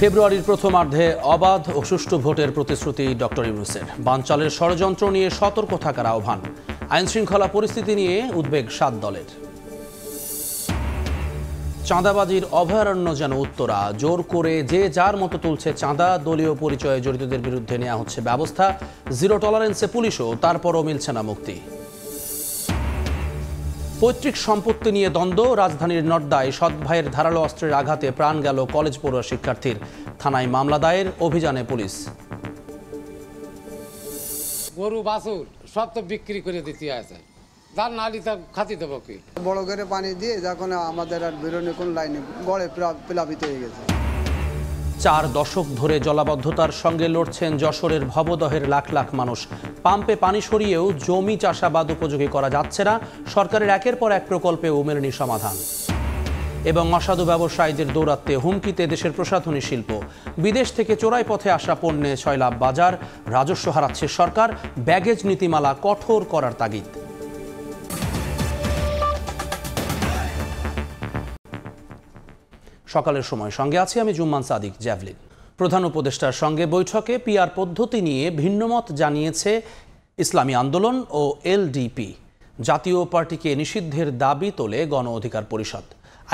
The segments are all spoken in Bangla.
ফেব্রুয়ারির প্রথমার্ধে অবাধ ও সুষ্ঠু ভোটের প্রতিশ্রুতি ডক্টর ইউনূসের। বানচালের ষড়যন্ত্র নিয়ে সতর্ক থাকার আহ্বান। আইনশৃঙ্খলা পরিস্থিতি নিয়ে উদ্বেগ ৭ দলের। চাঁদাবাজির অভয়ারণ্য যেন উত্তরা, জোর করে যে যার মতো তুলছে চাঁদা, দলীয় পরিচয়ে জড়িতদের বিরুদ্ধে নেওয়া হচ্ছে ব্যবস্থা, জিরো টলারেন্সে পুলিশও, তারপরও মিলছে না মুক্তি। পৈতৃক সম্পত্তি নিয়ে দ্বন্দ্ব, রাজধানীর নর্দায় সৎ ভাইয়ের ধারালো অস্ত্রের আঘাতে প্রাণ গেল কলেজ পড়ুয়া শিক্ষার্থীর। থানায় মামলা দায়ের, অভিযানে পুলিশ। গরু বাছুর সব তো বিক্রি করে দিতে আছে, যার নালি তা খাতি দেবো কি? বড় করে পানি দিয়ে যখন আমাদের আর বেরোনে কোন লাইনে গড়ে প্লাবিত হয়ে গেছে। 4 দশক ধরে জলাবদ্ধতার সঙ্গে লড়ছেন যশোরের ভবদহের লাখ লাখ মানুষ। পাম্পে পানি সরিয়েও জমি চাষাবাদ উপযোগী করা যাচ্ছে না। সরকারের একের পর এক প্রকল্পে মেলেনি সমাধান। এবং অসাধু ব্যবসায়ীদের দৌরাত্মে হুমকিতে দেশের প্রসাধনী শিল্প। বিদেশ থেকে চোরাই পথে আসা পণ্যে ছয়লাভ বাজার, রাজস্ব হারাচ্ছে সরকার। ব্যাগেজ নীতিমালা কঠোর করার তাগিদ। সকালের সময় সঙ্গে আছি আমি জুম্মান সাদিক জ্যাভলিন। প্রধান উপদেষ্টার সঙ্গে বৈঠকে পিআর পদ্ধতি নিয়ে ভিন্নমত জানিয়েছে ইসলামী আন্দোলন ও এলডিপি। জাতীয় পার্টিকে নিষিদ্ধের দাবি তোলে গণ অধিকার পরিষদ।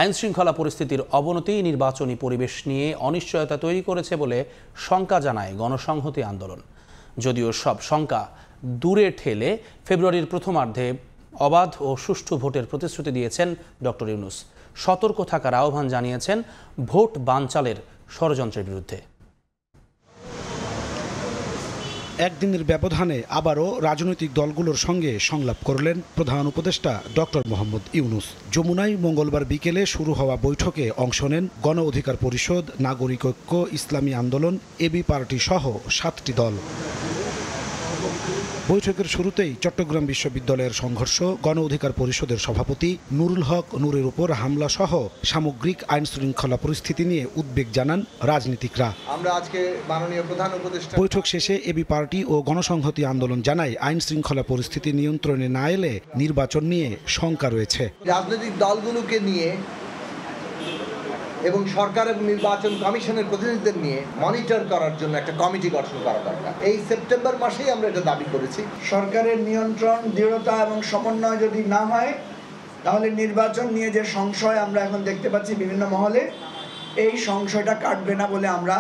আইনশৃঙ্খলা পরিস্থিতির অবনতি নির্বাচনী পরিবেশ নিয়ে অনিশ্চয়তা তৈরি করেছে বলে শঙ্কা জানায় গণসংহতি আন্দোলন। যদিও সব শঙ্কা দূরে ঠেলে ফেব্রুয়ারির প্রথমার্ধে অবাধ ও সুষ্ঠু ভোটের প্রতিশ্রুতি দিয়েছেন ডক্টর ইউনূস। সতর্ক থাকার আহ্বান জানিয়েছেন ভোট বানচালের ষড়যন্ত্রের বিরুদ্ধে। একদিনের ব্যবধানে আবারও রাজনৈতিক দলগুলোর সঙ্গে সংলাপ করলেন প্রধান উপদেষ্টা ডক্টর মোহাম্মদ ইউনূস। যমুনায় মঙ্গলবার বিকেলে শুরু হওয়া বৈঠকে অংশ নেন গণ অধিকার পরিষদ, নাগরিক ঐক্য, ইসলামী আন্দোলন, এবি পার্টি সহ 7টি দল। বৈঠকের শুরুতেই চট্টগ্রাম বিশ্ববিদ্যালয়ের সংঘর্ষ, গণ অধিকার পরিষদের সভাপতি নুরুল হক নূরের উপর হামলা সহ সামগ্রিক আইন শৃঙ্খলা পরিস্থিতি নিয়ে উদ্বেগ জানান রাজনীতিকরা। আমরা আজকে মাননীয় প্রধান উপদেষ্টা। বৈঠক শেষে এবি পার্টি ও গণসংহতি আন্দোলন জানায় আইন শৃঙ্খলা পরিস্থিতি নিয়ন্ত্রণে না এলে নির্বাচন নিয়ে শঙ্কা রয়েছে। রাজনৈতিক দলগুলোকে নিয়ে এবং সরকার এবং নির্বাচন কমিশনের প্রতিনিধিদের নিয়ে মনিটর করার জন্য একটা কমিটি গঠন করা দরকার। এই সেপ্টেম্বর মাসেই আমরা এটা দাবি করেছি। সরকারের নিয়ন্ত্রণ, দৃঢ়তা এবং সমন্বয় যদি না হয় তাহলে নির্বাচন নিয়ে যে সংশয় আমরা এখন দেখতে পাচ্ছি বিভিন্ন মহলে, এই সংশয়টা কাটবে না বলে আমরা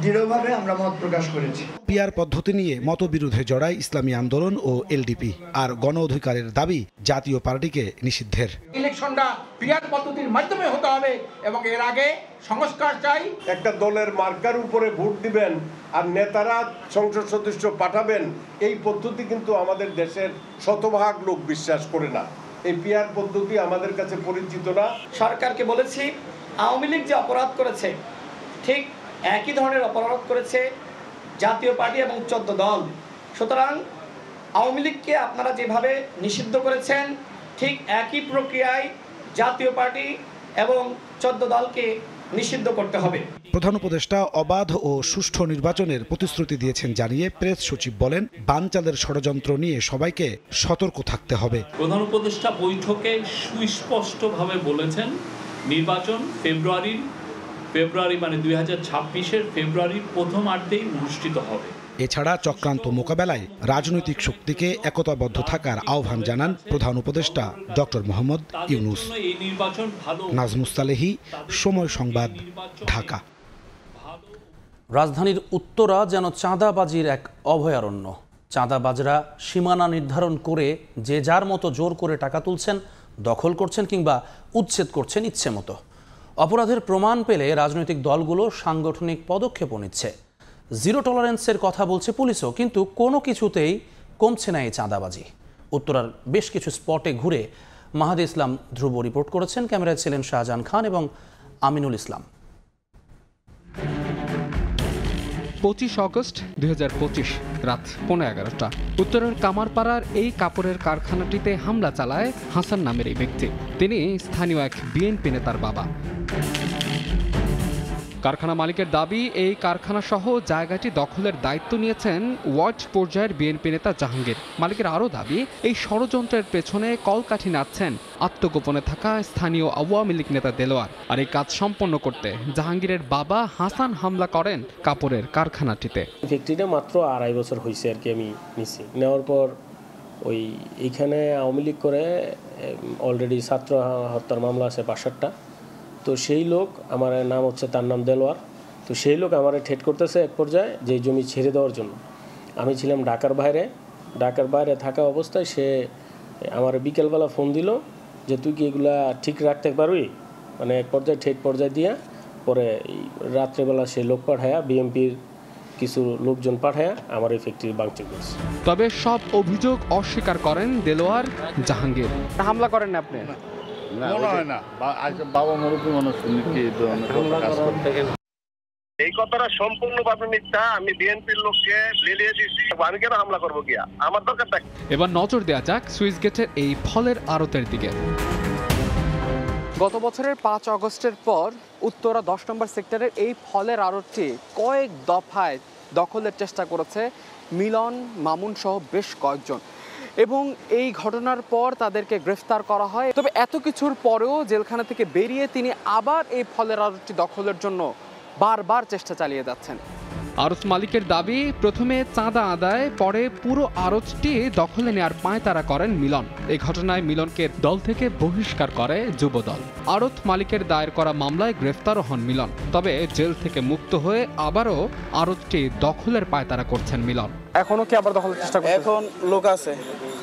দৃঢ়ভাবে মত প্রকাশ করেছি। পিআর পদ্ধতি নিয়ে মতবিরোধে জড়ায় ইসলামী আন্দোলন ও এলডিপি, আর গণ অধিকারের দাবি জাতীয় পার্টিকে নিষিদ্ধের। ইলেকশনটা পিআর পদ্ধতির মাধ্যমে হতে হবে এবং এর আগে সংস্কার চাই। একটা দলের মার্কার উপরে ভোট দিবেন আর নেতারা সংসদ সদস্য পাঠাবেন, এই পদ্ধতি কিন্তু আমাদের দেশের শতভাগ লোক বিশ্বাস করে না। এই পিআর পদ্ধতি আমাদের কাছে পরিচিত না। সরকারকে বলেছি আওয়ামী লীগ যে অপরাধ করেছে ঠিক একই ধরনের অপরাধ করেছে জাতীয় পার্টি এবং 14 দল। সুতরাং আওয়ামী লীগকে আপনারা যেভাবে নিষিদ্ধ করেছেন ঠিক একই প্রক্রিয়ায় জাতীয় পার্টি এবং 14 দলকে নিষিদ্ধ করতে হবে। প্রধান উপদেষ্টা অবাধ ও সুষ্ঠু নির্বাচনের প্রতিশ্রুতি দিয়েছেন জানিয়ে প্রেস সচিব বলেন, বানচালের ষড়যন্ত্র নিয়ে সবাইকে সতর্ক থাকতে হবে। প্রধান উপদেষ্টা বৈঠকে সুস্পষ্টভাবে বলেছেন নির্বাচন ফেব্রুয়ারি মানে 2026-এর ফেব্রুয়ারির প্রথমার্ধেই অনুষ্ঠিত হবে। এছাড়া চক্রান্ত মোকাবেলায় রাজনৈতিক শক্তিকে একতাবদ্ধ থাকার আহ্বান জানান প্রধান উপদেষ্টা ডক্টর মোহাম্মদ ইউনূস। নাজমুস সালেহী, সময় সংবাদ, ঢাকা। রাজধানীর উত্তরা যেন চাঁদাবাজির এক অভয়ারণ্য। চাঁদাবাজরা সীমানা নির্ধারণ করে যে যার মতো জোর করে টাকা তুলছেন, দখল করছেন কিংবা উচ্ছেদ করছেন ইচ্ছে মতো। অপরাধের প্রমাণ পেলে রাজনৈতিক দলগুলো সাংগঠনিক পদক্ষেপও নিচ্ছে। জিরো টলারেন্সের কথা বলছে পুলিশও, কিন্তু কোনো কিছুতেই কমছে না এই চাঁদাবাজি। উত্তরার বেশ কিছু স্পটে ঘুরে মাহাদি ইসলাম ধ্রুব রিপোর্ট করেছেন। ক্যামেরায় ছিলেন শাহজাহান খান এবং আমিনুল ইসলাম। 25 অগস্ট 2025 রাত 11:15 উত্তরের কামারপাড়ার এই কাপড়ের কারখানাটিতে হামলা চালায় হাসান নামের এই ব্যক্তি। তিনি স্থানীয় এক বিএনপি নেতার বাবা। কারখানা মালিকের দাবি, এই কারখানা সহ জায়গাটি দখলের দায়িত্ব নিয়েছেন ওয়ার্ড পর্যায়ের বিএনপি নেতা জাহাঙ্গীর। মালিকের আরও দাবি, এই ষড়যন্ত্রের পেছনে কলকাঠি নাড়ছেন আত্মগোপনে থাকা স্থানীয় আওয়ামী লীগ নেতা দেলোয়ার। আর এই কাজ সম্পন্ন করতে জাহাঙ্গীরের বাবা হাসান হামলা করেন কাপড়ের কারখানাটিতে। ফ্যাক্টরিটা মাত্র 2.5 বছর হয়েছে আর কি আমি নিছি। নেওয়ার পর এইখানে আওয়ামী লীগ করে অলরেডি ছাত্র হত্যার মামলা আছে 5-7টা। তো সেই লোক, আমার নাম হচ্ছে, তার নাম দেলোয়ার। তো সেই লোক আমার ঠেট করতেছে এক পর্যায়ে যে জমি ছেড়ে দেওয়ার জন্য। আমি ছিলাম ঢাকার বাইরে থাকা অবস্থায় সে আমার বিকেলবেলা ফোন দিল যে তুই কি এগুলা ঠিক রাখতে পারবি, মানে এক পর্যায়ে ঠেট পর্যায়ে দিয়া পরে রাত্রেবেলা সে লোক পাঠায়া, বিএমপির কিছু লোকজন পাঠায়া আমার এই ফ্যাক্টরি ভাঙচুর করেছে। তবে সব অভিযোগ অস্বীকার করেন দেলোয়ার জাহাঙ্গীর। হামলা করেন না আপনি? মনে হয় না, বাবা মুরব্বী মানুষ এই কথাটা সম্পূর্ণভাবে মিথ্যা। আমি বিএনপির লোককে লেলিয়ে দিচ্ছি, আমি কেন হামলা করবো গিয়া, আমার দরকার থাকে। এবার নজর দেওয়া যাক সুইস গেটের এই ফলের আড়তের দিকে। গত বছরের 5 আগস্টের পর উত্তরা 10 নম্বর সেক্টরের এই ফলের আড়তটি কয়েক দফায় দখলের চেষ্টা করেছে মিলন, মামুন সহ বেশ কয়েকজন, এবং এই ঘটনার পর তাদেরকে গ্রেফতার করা হয়। তবে এত কিছুর পরেও জেলখানা থেকে বেরিয়ে তিনি আবার এই ফলের আড়তটি দখলের জন্য বারবার চেষ্টা চালিয়ে যাচ্ছেন। আড়ত মালিকের দাবি, প্রথমে চাঁদা আদায়, পরে পুরো আড়তটি দখলে নেওয়ার পায়তারা করেন মিলন। এই ঘটনায় মিলনকে দল থেকে বহিষ্কার করে যুবদল। আড়ত মালিকের দায়ের করা মামলায় গ্রেফতারও হন মিলন। তবে জেল থেকে মুক্ত হয়ে আবারও আড়তটি দখলের পায়তারা করছেন মিলন। এখনো কি আবার দখলের চেষ্টা করছেন? এখন লোক আছে,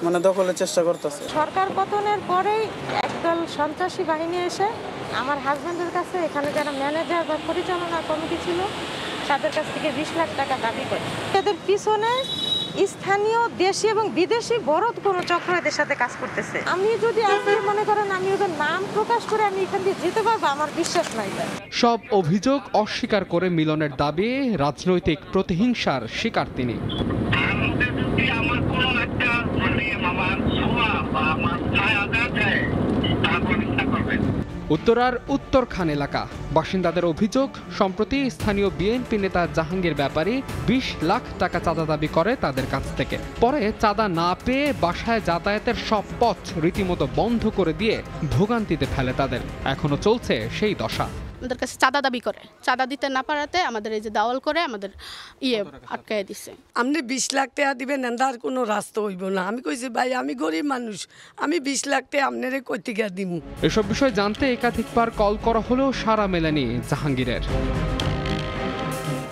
মানে দখলের চেষ্টা করতেছে। সরকার পতনের পরেই একদল সন্ত্রাসী বাহিনী এসে আমার হাজবেন্ডের কাছে, এখানে যারা ম্যানেজার বা পরিচালনা কমিটি ছিল, তাদের কাছ থেকে 20 লাখ টাকা দাবি করে। এদের পিছনে স্থানীয় দেশি এবং বিদেশি বড় কোনো চক্র এদের সাথে কাজ করতেছে। আমি যদি আজকে মনে করেন আমি ওদের নাম প্রকাশ করে আমি এখান দিয়ে যেতে পারবো, আমার বিশ্বাস নাই। সব অভিযোগ অস্বীকার করে মিলনের দাবি, রাজনৈতিক প্রতিহিংসার শিকার তিনি। উত্তরার উত্তরখান এলাকা বাসিন্দাদের অভিযোগ, সম্প্রতি স্থানীয় বিএনপি নেতা জাহাঙ্গীর ব্যাপারী 20 লাখ টাকা চাঁদা দাবি করে তাদের কাছ থেকে। পরে চাঁদা না পেয়ে বাসায় যাতায়াতের সব পথ রীতিমতো বন্ধ করে দিয়ে ভোগান্তিতে ফেলে তাদের। এখনো চলছে সেই দশা। আমাদের কাছে চাঁদা দাবি করে, চাঁদা দিতে না পারাতে আমাদের এই যে দাওয়াল করে আমাদের আটকায় দিছে। আপনি 20 লাখ টাকা দিবেন, আর কোনো রাস্তা হইব না। আমি কইছি ভাই, আমি গরিব মানুষ, আমি 20 লাখ টাকা আপনারে কই থেকে দিব? এসব বিষয় জানতে একাধিকবার কল করা হলেও সাড়া মেলেনি জাহাঙ্গীরের।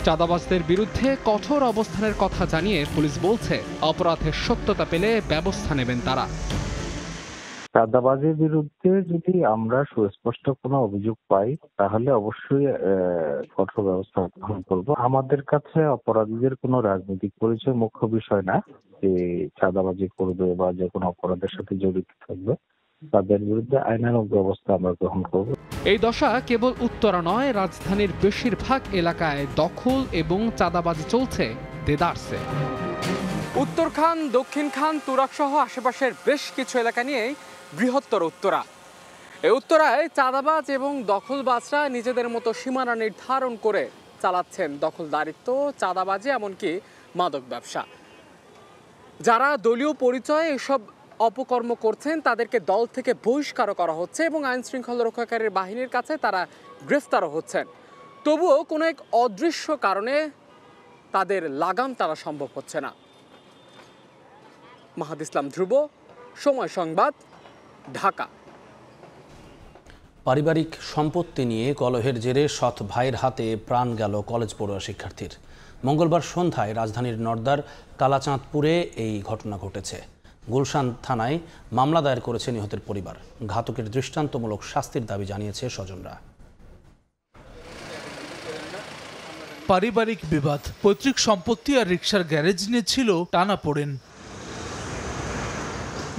চাঁদাবাজদের বিরুদ্ধে কঠোর অবস্থানের কথা জানিয়ে পুলিশ বলছে, অপরাধের সত্যতা পেলে ব্যবস্থা নেবেন তারা। চাঁদাবাজির বিরুদ্ধে যদি আমরা সুস্পষ্ট কোনো অভিযোগ পাই তাহলে অবশ্যই কঠোর ব্যবস্থা গ্রহণ করব। আমাদের কাছে অপরাধীদের কোনো রাজনৈতিক পরিচয় মুখ্য বিষয় না, যে চাঁদাবাজি করবে বা যে কোনো অপরাধের সাথে জড়িত থাকবে তাদের বিরুদ্ধে আইনানুগ ব্যবস্থা আমরা গ্রহণ করব। এই দশা কেবল উত্তরা নয়, রাজধানীর বেশিরভাগ এলাকায় দখল এবং চাঁদাবাজি চলছে দেদারসে। উত্তরখান, দক্ষিণখান, তুরাগ সহ আশেপাশের বেশ কিছু এলাকা নিয়েই বৃহত্তর উত্তরা। এই উত্তরায় চাঁদাবাজ এবং দখলবাজরা নিজেদের মতো সীমানা নির্ধারণ করে চালাচ্ছেন দখলদারিত্ব, চাঁদাবাজি, এমনকি মাদক ব্যবসা। যারা দলীয় পরিচয়ে এসব অপকর্ম করছেন তাদেরকে দল থেকে বহিষ্কারও করা হচ্ছে এবং আইন শৃঙ্খলা রক্ষাকারী বাহিনীর কাছে তারা গ্রেফতারও হচ্ছেন। তবুও কোনো এক অদৃশ্য কারণে তাদের লাগাম টানা সম্ভব হচ্ছে না। মাহাদ ইসলাম ধ্রুব, সময় সংবাদ, ঢাকা। পারিবারিক সম্পত্তি নিয়ে কলহের জেরে সৎ ভাইয়ের হাতে প্রাণ গেল কলেজ পড়ুয়া শিক্ষার্থীর। মঙ্গলবার সন্ধ্যায় রাজধানীর নর্দার কালাচাঁদপুরে এই ঘটনা ঘটেছে। গুলশান থানায় মামলা দায়ের করেছে নিহতের পরিবার। ঘাতকের দৃষ্টান্তমূলক শাস্তির দাবি জানিয়েছে স্বজনরা। পারিবারিক বিবাদ, পৈতৃক সম্পত্তি আর রিকশার গ্যারেজ নিয়ে ছিল টানাপোড়েন।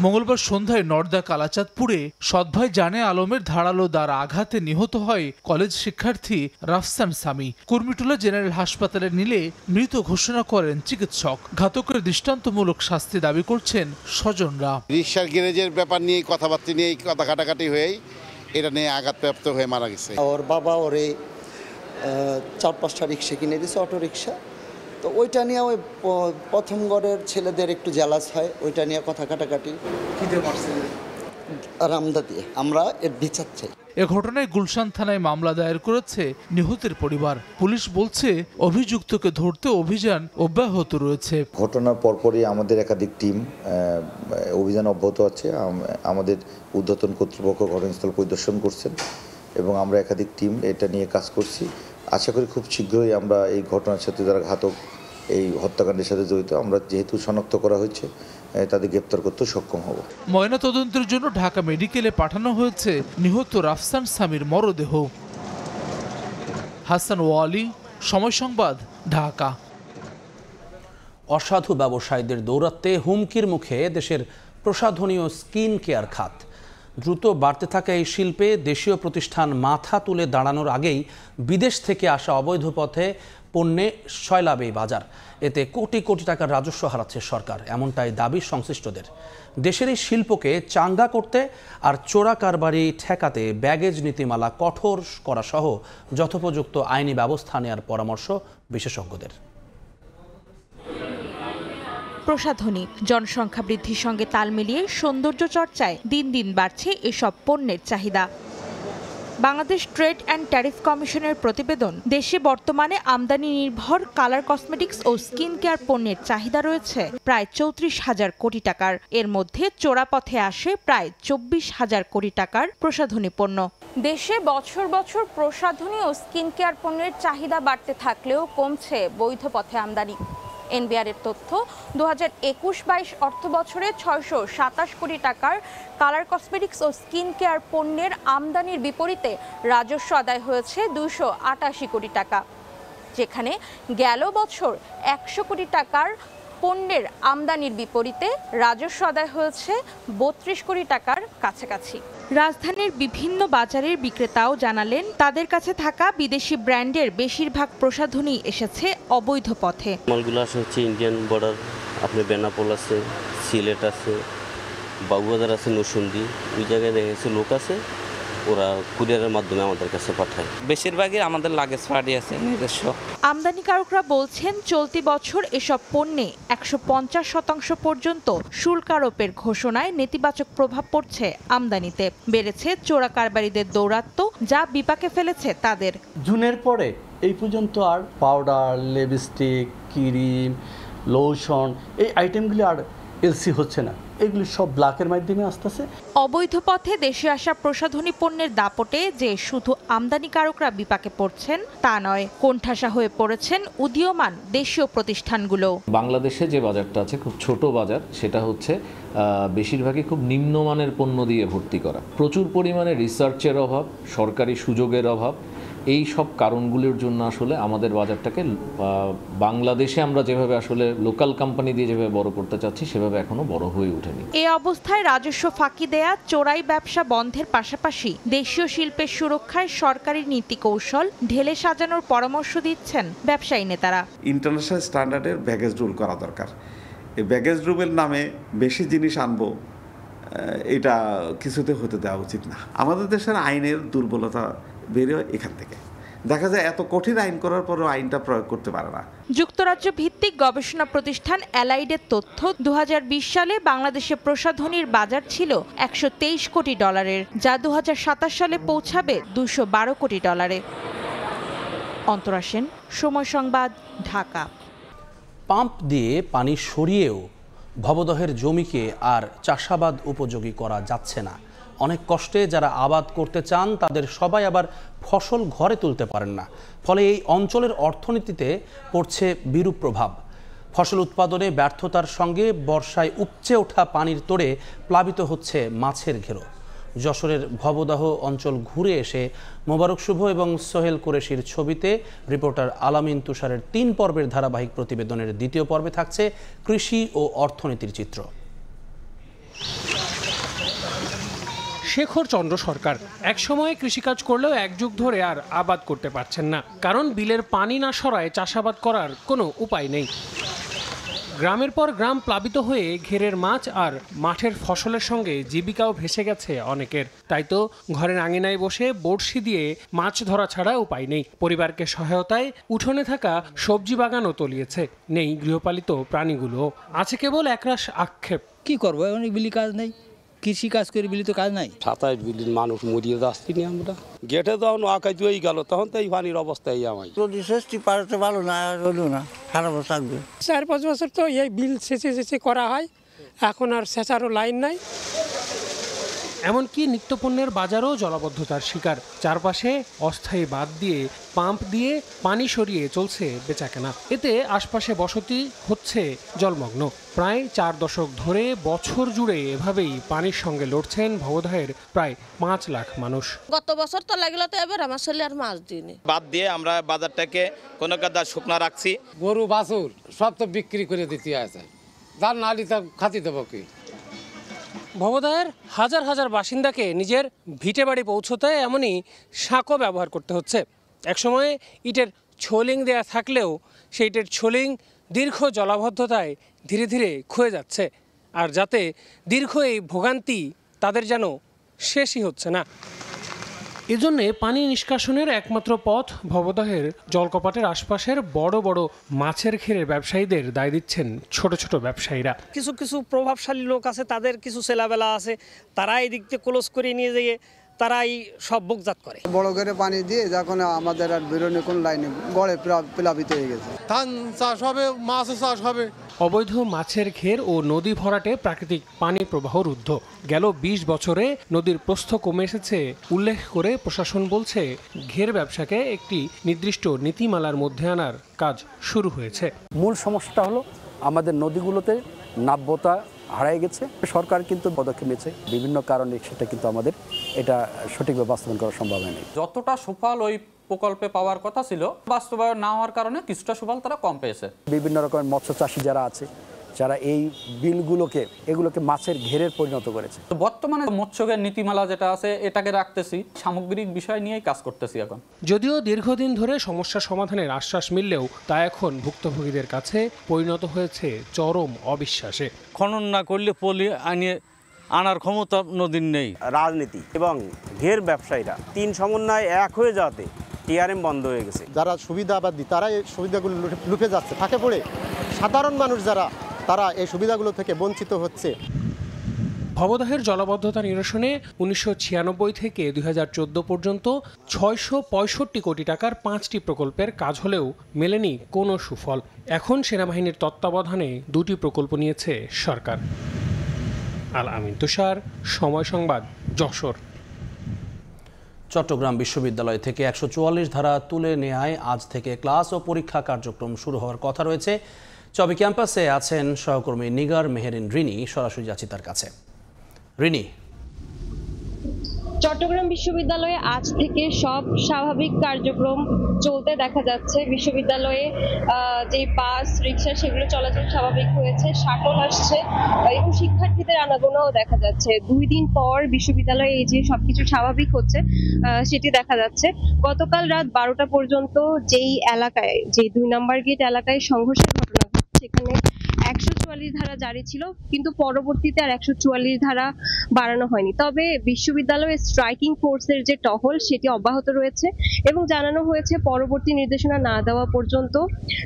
মঙ্গলবার সন্ধ্যায় নর্দা কালাচাঁদপুরে সৎভাই জানে আলমের ধারালো দার আঘাতে নিহত হয় কলেজ শিক্ষার্থী রাফসান সামি। কুর্মিটোলা জেনারেল হাসপাতালে নিলে মৃত ঘোষণা করেন চিকিৎসক। ঘাতকের দৃষ্টান্তমূলক শাস্তি দাবি করছেন স্বজনরা। রিকশার গ্যারেজের ব্যাপার নিয়ে কথাবার্তা নিয়ে কথা কাটাকাটি হয়েই এটা নিয়ে আঘাতপ্রাপ্ত হয়ে মারা গেছে। ওর বাবা ওরে 4-5টা রিক্সা কিনে দিয়েছে, অটো রিক্সা। তো ওইটা নিয়ে ওই প্রথম ঘরের ছেলেদের একটু জেলাস হয়, ওইটা নিয়ে কথা কাটাকাটি। রামদা দিয়ে আমরা এর বিচার চাই। এ ঘটনায় গুলশান থানায় মামলা দায়ের করেছে নিহতের পরিবার। পুলিশ বলছে অভিযুক্তকে ধরতে অভিযান অব্যাহত রয়েছে। ঘটনার পরপরই আমাদের একাধিক টিম অভিযান অব্যাহত আছে। আমাদের ঊর্ধ্বতন কর্তৃপক্ষ ঘটনাস্থল পরিদর্শন করছেন এবং আমরা একাধিক টিম এটা নিয়ে কাজ করছি। আশা করি খুব শীঘ্রই আমরা এই ঘটনার সাথে যারা ঘাতক, এই হত্যাকাণ্ডের সাথে জড়িত, আমরা যেহেতু শনাক্ত করা হয়েছে, তাদের গ্রেপ্তার করতে সক্ষম হব। ময়নাতদন্তের জন্য ঢাকা মেডিকেলে পাঠানো হয়েছে নিহত রাফসান সামির মরদেহ। হাসান ওয়ালি, সময় সংবাদ, ঢাকা। অসাধু ব্যবসায়ীদের দৌরাত্মে হুমকির মুখে দেশের প্রসাধনীয় স্কিন কেয়ার খাত। দ্রুত বাড়তে থাকা এই শিল্পে দেশীয় প্রতিষ্ঠান মাথা তুলে দাঁড়ানোর আগেই বিদেশ থেকে আসা অবৈধ পথে পণ্যে সয়লাব এই বাজার। এতে কোটি কোটি টাকার রাজস্ব হারাচ্ছে সরকার, এমনটাই দাবি সংশ্লিষ্টদের। দেশের এই শিল্পকে চাঙ্গা করতে আর চোরা কারবারি ঠেকাতে ব্যাগেজ নীতিমালা কঠোর করা সহ যথোপযুক্ত আইনি ব্যবস্থা নেওয়ার পরামর্শ বিশেষজ্ঞদের। প্রসাধনী জনসংখ্যা বৃদ্ধির সঙ্গে তাল মিলিয়ে সৌন্দর্য চর্চায় দিন দিন বাড়ছে এসব পণ্যের চাহিদা। বাংলাদেশ ট্রেড অ্যান্ড ট্যারিফ কমিশনের প্রতিবেদন, দেশে বর্তমানে আমদানি নির্ভর কালার কসমেটিক্স ও স্কিন কেয়ার পণ্যের চাহিদা রয়েছে প্রায় 34,000 কোটি টাকার। এর মধ্যে চোরা পথে আসে প্রায় 24,000 কোটি টাকার প্রসাধনী পণ্য। দেশে বছর বছর প্রসাধনী ও স্কিন কেয়ার পণ্যের চাহিদা বাড়তে থাকলেও কমছে বৈধ পথে আমদানি। এনবিআরের তথ্য, 2021-22 অর্থ বছরে 627 কোটি টাকার কালার কসমেটিক্স ও স্কিন কেয়ার পণ্যের আমদানির বিপরীতে রাজস্ব আদায় হয়েছে 288 কোটি টাকা, যেখানে গেল বছর 100 কোটি টাকার পণ্যের আমদানির বিপরীতে রাজস্ব আদায় হয়েছে 32 কোটি টাকার কাছাকাছি। রাজধানীর বিভিন্ন বাজারের বিক্রেতাও জানালেন, তাদের কাছে থাকা বিদেশি ব্র্যান্ডের বেশিরভাগ প্রসাধনী এসেছে অবৈধ পথে। মালগুলো হচ্ছে ইন্ডিয়ান বর্ডার, আপনার বেনাপোল আছে, সিলেট আছে, বাবুবাজার আছে, নরসিংদী, ওই জায়গায় দেখা গেছে লোক আছে, ওরা কুরিয়ারের মাধ্যমে আমাদের কাছে পাঠায়। বেশিরভাগই আমাদের লাগেজ পার্টি আছে নিজস্ব। আমদানিকারকরা বলছেন, চলতি বছর এসব পণ্যে 150% পর্যন্ত শুল্ক আরোপের ঘোষণায় নেতিবাচক প্রভাব পড়ছে আমদানিতে। বেড়েছে চোরা কারবারিদের দৌরাত্ম্য, যা বিপাকে ফেলেছে তাদের। জুনের পরে এই পর্যন্ত আর পাউডার, লিপস্টিক, ক্রিম, লোশন এই আইটেমগুলি আর এলসি হচ্ছে না, এগুলি সব ব্ল্যাকের মাধ্যমে আসতেছে। অবৈধ পথে দেশে আসা প্রসাধনী পণ্যের দাপটে যে শুধু আমদানিকারকরা বিপাকে পড়ছেন তা নয়, কোণঠাসা হয়ে পড়েছেন উদীয়মান দেশীয় প্রতিষ্ঠানগুলো। বাংলাদেশে যে বাজারটা আছে খুব ছোট বাজার, সেটা হচ্ছে বেশিরভাগই খুব নিম্নমানের পণ্য দিয়ে ভর্তি করা। প্রচুর পরিমাণে রিসার্চের অভাব, সরকারি সুযোগের অভাব, এই সব কারণগুলোর জন্য আসলে আমাদের বাজারটাকে বাংলাদেশে আমরা যেভাবে আসলে লোকাল কোম্পানি দিয়ে যেভাবে বড় করতে চাচ্ছি সেভাবে এখনো বড় হয়ে ওঠেনি। এই অবস্থায় রাজস্ব ফাঁকি দেয়া, চোরাই ব্যবসা বন্ধের পাশাপাশি দেশীয় শিল্পের সুরক্ষায় সরকারি নীতি কৌশল ঢেলে সাজানোর পরামর্শ দিচ্ছেন ব্যবসায়ী নেতারা। ইন্টারন্যাশনাল স্ট্যান্ডার্ডের ব্যাগেজ রুল করা দরকার। এই ব্যাগেজ রুলের নামে বেশি জিনিস আনবো, এটা কিছুতে হতে দেওয়া উচিত না। আমাদের দেশের আইনের দুর্বলতা বেরিয়ে এখান থেকে দেখা যায় এত কঠিন আইন করার পরেও আইনটা প্রয়োগ করতে পারে না। যুক্তরাজ্য ভিত্তিক গবেষণা প্রতিষ্ঠান অ্যালাইডের তথ্য, 2020 সালে বাংলাদেশে প্রসাধনীর বাজার ছিল 123 কোটি ডলারের, যা 2027 সালে পৌঁছাবে 212 কোটি ডলারে। অন্তরা সেন, সময় সংবাদ, ঢাকা। পাম্প দিয়ে পানি সরিয়েও ভবদহের জমিকে আর চাষাবাদ উপযোগী করা যাচ্ছে না। অনেক কষ্টে যারা আবাদ করতে চান তাদের সবাই আবার ফসল ঘরে তুলতে পারেন না, ফলে এই অঞ্চলের অর্থনীতিতে পড়ছে বিরূপ প্রভাব। ফসল উৎপাদনে ব্যর্থতার সঙ্গে বর্ষায় উপচে ওঠা পানির তোড়ে প্লাবিত হচ্ছে মাছের ঘেরো। যশোরের ভবদহ অঞ্চল ঘুরে এসে মোবারক শুভ এবং সোহেল কুরেশির ছবিতে রিপোর্টার আলামিন তুষারের 3 পর্বের ধারাবাহিক প্রতিবেদনের দ্বিতীয় পর্বে থাকছে কৃষি ও অর্থনীতির চিত্র। শেখর চন্দ্র সরকার একসময় কৃষিকাজ করলেও এক যুগ ধরে আর আবাদ করতে পারছেন না, কারণ বিলের পানি না সরায় চাষাবাদ করার কোনো উপায় নেই। গ্রামের পর গ্রাম প্লাবিত হয়ে ঘেরের মাছ আর মাঠের ফসলের সঙ্গে জীবিকাও ভেসে গেছে অনেকের। তাই তো ঘরের আঙিনায় বসে বড়শি দিয়ে মাছ ধরা ছাড়া উপায় নেই। পরিবারকে সহায়তায় উঠোনে থাকা সবজি বাগানও তলিয়েছে। নেই গৃহপালিত প্রাণীগুলো, আছে কেবল একরাশ আক্ষেপ। কি করবো, অনেক বিলি কাজ নেই, কৃষি কাজ করে বিলি তো কাজ নাই। 27 বিলির মানুষ মরিয়ে যাচ্ছি না আমরা। গেটে যখন আকাশ হয়ে গেল তখন তো এই পানির অবস্থায় আমার। যদি ষষ্ঠী পাড়াতে ভালো না হলো না, খারাপ থাকবে। 4-5 বছর তো এই বিল সেচে করা হয়, এখন আর সেচারও লাইন নাই। এমনকি নিত্যপণ্যের বাজারও জলাবদ্ধতার শিকার। চারপাশে অস্থায়ী বাঁধ দিয়ে পাম্প দিয়ে পানি সরিয়ে চলছে বেচাকেনা। এতে আশপাশে বসতি হচ্ছে জলমগ্ন। প্রায় 4 দশক ধরে বছর জুড়ে এভাবেই পানির সঙ্গে লড়ছেন ভবদহের প্রায় 5 লাখ মানুষ। গত বছর তো লাগলো, তো এবার আমার ছেলে আর মাছ দিইনি। বাদ দিয়ে আমরা বাজারটাকে কোনো কাদা শুকনা রাখছি। গরু বাছুর সব তো বিক্রি করে দিতে আছে, যার নালি তা খাতি দেবো কি। ভবদহের হাজার হাজার বাসিন্দাকে নিজের ভিটে বাড়ি পৌঁছতে এমনই সাঁকো ব্যবহার করতে হচ্ছে। একসময়ে ইটের ছোলিং দেয়া থাকলেও সেই ইটের ছোলিং দীর্ঘ জলাবদ্ধতায় ধীরে ধীরে ক্ষয়ে যাচ্ছে। আর যাতে দীর্ঘ এই ভোগান্তি তাদের যেন শেষই হচ্ছে না। এজন্যে পানি নিষ্কাশনের একমাত্র পথ ভবদহের জলকপাটের আশপাশের বড় বড় মাছের ঘেরের ব্যবসায়ীদের দায় দিচ্ছেন ছোট ছোট ব্যবসায়ীরা। কিছু কিছু প্রভাবশালী লোক আছে, তাদের কিছু ছেলেবেলা আছে, তারা এই দিক থেকে ক্লোজ করে নিয়ে যেয়ে তারাই সব বুকজাত করে। বড় করে পানি দিয়ে যখন আমাদের আর বেরোনে কোন লাইনে গড়ে প্লাবিত হয়ে গেছে। ধান চাষ হবে, মাছ চাষ হবে। অবৈধ মাছের ঘের ও নদী ভরাটে প্রাকৃতিক পানি প্রবাহ রুদ্ধ। গেল 20 বছরে নদীর প্রস্থ কমে এসেছে উল্লেখ করে প্রশাসন বলছে ঘের ব্যবসাকে একটি নির্দিষ্ট নীতিমালার মধ্যে আনার কাজ শুরু হয়েছে। মূল সমস্যাটা হলো আমাদের নদীগুলোতে নাব্যতা হারিয়ে গেছে। সরকার কিন্তু পদক্ষেপ নিয়েছে বিভিন্ন কারণে, সেটা কিন্তু আমাদের এটা সঠিকভাবে বাস্তবায়ন করা সম্ভব হয়নি। যতটা সুফল ওই প্রকল্পে পাওয়ার কথা ছিল, বাস্তবায়ন না হওয়ার কারণে কিছুটা সুফল তারা কম পেয়েছে। বিভিন্ন রকমের মৎস্য চাষী যারা আছে, যারা এই এগুলোকে মাছের ঘেরের পরিণত করেছে। তো বর্তমানে মৎস্যের নীতিমালা যেটা আছে এটাকে রাখতেছি, সামগ্রিক বিষয় নিয়েই কাজ করতেছি এখন। যদিও দীর্ঘদিন ধরে সমস্যা সমাধানের আশ্বাস মিললেও তা এখন ভুক্তভোগীদের কাছে পরিণত হয়েছে চরম অবিশ্বাসে। খনন না করলে পলি আনার ক্ষমতা নদীর নেই। রাজনীতি এবং ঘের ব্যবসায়ীরা 3 সমন্বয় এক হয়ে যাওয়াতে টিআরএম বন্ধ হয়ে গেছে। যারা সুবিধাবাদী তারা এই সুবিধাগুলো লুফে যাচ্ছে, ফাঁকে পড়ে সাধারণ মানুষ যারা তারা এই সুবিধাগুলো থেকে বঞ্চিত হচ্ছে। ভবদহের জলাবদ্ধতা নিরসনে 1996 থেকে 2014 পর্যন্ত 665 কোটি টাকার 5টি প্রকল্পের কাজ হলেও মেলেনি কোনো সুফল। এখন সেনাবাহিনীর তত্ত্বাবধানে 2টি প্রকল্প নিয়েছে সরকার। আল আমিন তুষার, সময় সংবাদ, যশোর। চট্টগ্রাম বিশ্ববিদ্যালয় থেকে 144 ধারা তুলে নেওয়ায় আজ থেকে ক্লাস ও পরীক্ষা কার্যক্রম শুরু হওয়ার কথা রয়েছে। চবি ক্যাম্পাসে আছেন সহকর্মী নিগার মেহেরিন রিনি, সরাসরি যাচ্ছি তার কাছে। রিনি, চট্টগ্রাম বিশ্ববিদ্যালয়ে আজ থেকে সব স্বাভাবিক কার্যক্রম চলতে দেখা যাচ্ছে। বিশ্ববিদ্যালয়ে যে বাস রিক্সা সেগুলো চলাচল স্বাভাবিক হয়েছে, শাটল আসছে এবং শিক্ষার্থীদের আনাগোনাও দেখা যাচ্ছে। 2 দিন পর বিশ্ববিদ্যালয়ে এই যে সবকিছু স্বাভাবিক হচ্ছে সেটি দেখা যাচ্ছে। গতকাল রাত 12টা পর্যন্ত যেই এলাকায়, যে 2 নম্বর গেট এলাকায় সংঘর্ষের ঘটনা ঘটছে, সেখানে 144 ধারা জারি ছিল, কিন্তু পরবর্তীতে আর 144 ধারা বাড়ানো হয়নি। তবে বিশ্ববিদ্যালয়ের স্ট্রাইকিং ফোর্সের যে টহল সেটি অব্যাহত রয়েছে এবং জানানো হয়েছে পরবর্তী নির্দেশনা না দেওয়া পর্যন্ত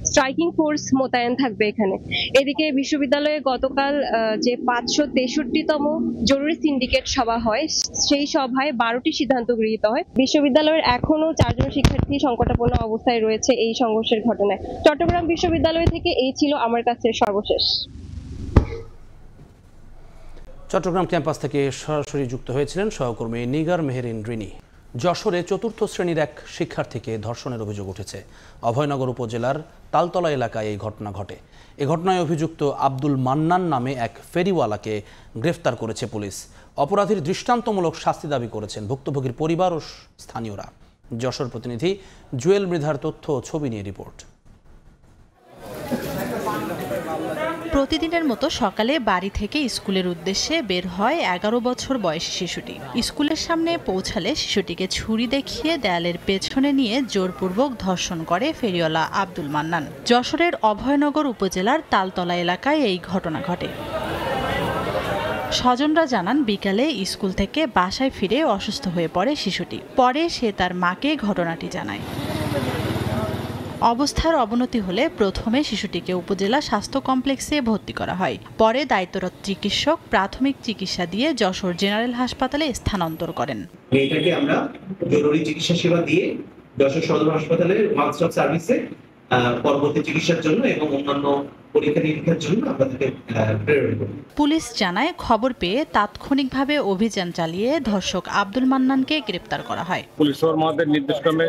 স্ট্রাইকিং ফোর্স মোতায়েন থাকবে এখানে। এদিকে বিশ্ববিদ্যালয়ে গতকাল যে 563তম জরুরি সিন্ডিকেট সভা হয়, সেই সভায় 12টি সিদ্ধান্ত গৃহীত হয়। বিশ্ববিদ্যালয়ের এখনো 4 জন শিক্ষার্থী সংকটাপন্ন অবস্থায় রয়েছে এই সংঘর্ষের ঘটনায়। চট্টগ্রাম বিশ্ববিদ্যালয় থেকে এই ছিল আমার কাছে সর্বশেষ। চট্টগ্রাম ক্যাম্পাস থেকে সরাসরি যুক্ত হয়েছিলেন সহকর্মী নিগার মেহেরিন রিনি। যশোরে 4র্থ শ্রেণীর এক শিক্ষার্থীকে ধর্ষণের অভিযোগ উঠেছে। অভয়নগর উপজেলার তালতলা এলাকায় এই ঘটনা ঘটে। এ ঘটনায় অভিযুক্ত আব্দুল মান্নান নামে এক ফেরিওয়ালাকে গ্রেফতার করেছে পুলিশ। অপরাধীর দৃষ্টান্তমূলক শাস্তি দাবি করেছেন ভুক্তভোগীর পরিবার ও স্থানীয়রা। যশোর প্রতিনিধি জুয়েল মৃধার তথ্য ও ছবি নিয়ে রিপোর্ট। প্রতিদিনের মতো সকালে বাড়ি থেকে স্কুলের উদ্দেশ্যে বের হয় 11 বছর বয়সী শিশুটি। স্কুলের সামনে পৌঁছালে শিশুটিকে ছুরি দেখিয়ে দেয়ালের পেছনে নিয়ে জোরপূর্বক ধর্ষণ করে ফেরিওয়ালা আব্দুল মান্নান। যশোরের অভয়নগর উপজেলার তালতলা এলাকায় এই ঘটনা ঘটে। স্বজনরা জানান, বিকালে স্কুল থেকে বাসায় ফিরে অসুস্থ হয়ে পড়ে শিশুটি। পরে সে তার মাকে ঘটনাটি জানায়। অবস্থার অবনতি হলে প্রথমে শিশুটিকে উপজেলা স্বাস্থ্য কমপ্লেক্সে ভর্তি করা হয়। পরে দায়িত্বরত চিকিৎসক প্রাথমিক চিকিৎসা দিয়ে যশোর জেনারেল হাসপাতালে স্থানান্তর করেন। মেয়েটাকে আমরা জরুরি চিকিৎসা সেবা দিয়ে যশোর সদর হাসপাতালের ওয়ান স্টপ সার্ভিসে পরবর্তী চিকিৎসার জন্য এবং অন্যান্য পরীক্ষা নিরীক্ষার জন্য আমরা তাকে প্রেরণ করি। পুলিশ জানায়, খবর পেয়ে তাৎক্ষণিকভাবে অভিযান চালিয়ে ধর্ষক আব্দুল মান্নানকে গ্রেপ্তার করা হয়। পুলিশ সুপার মহোদয়ের নির্দেশক্রমে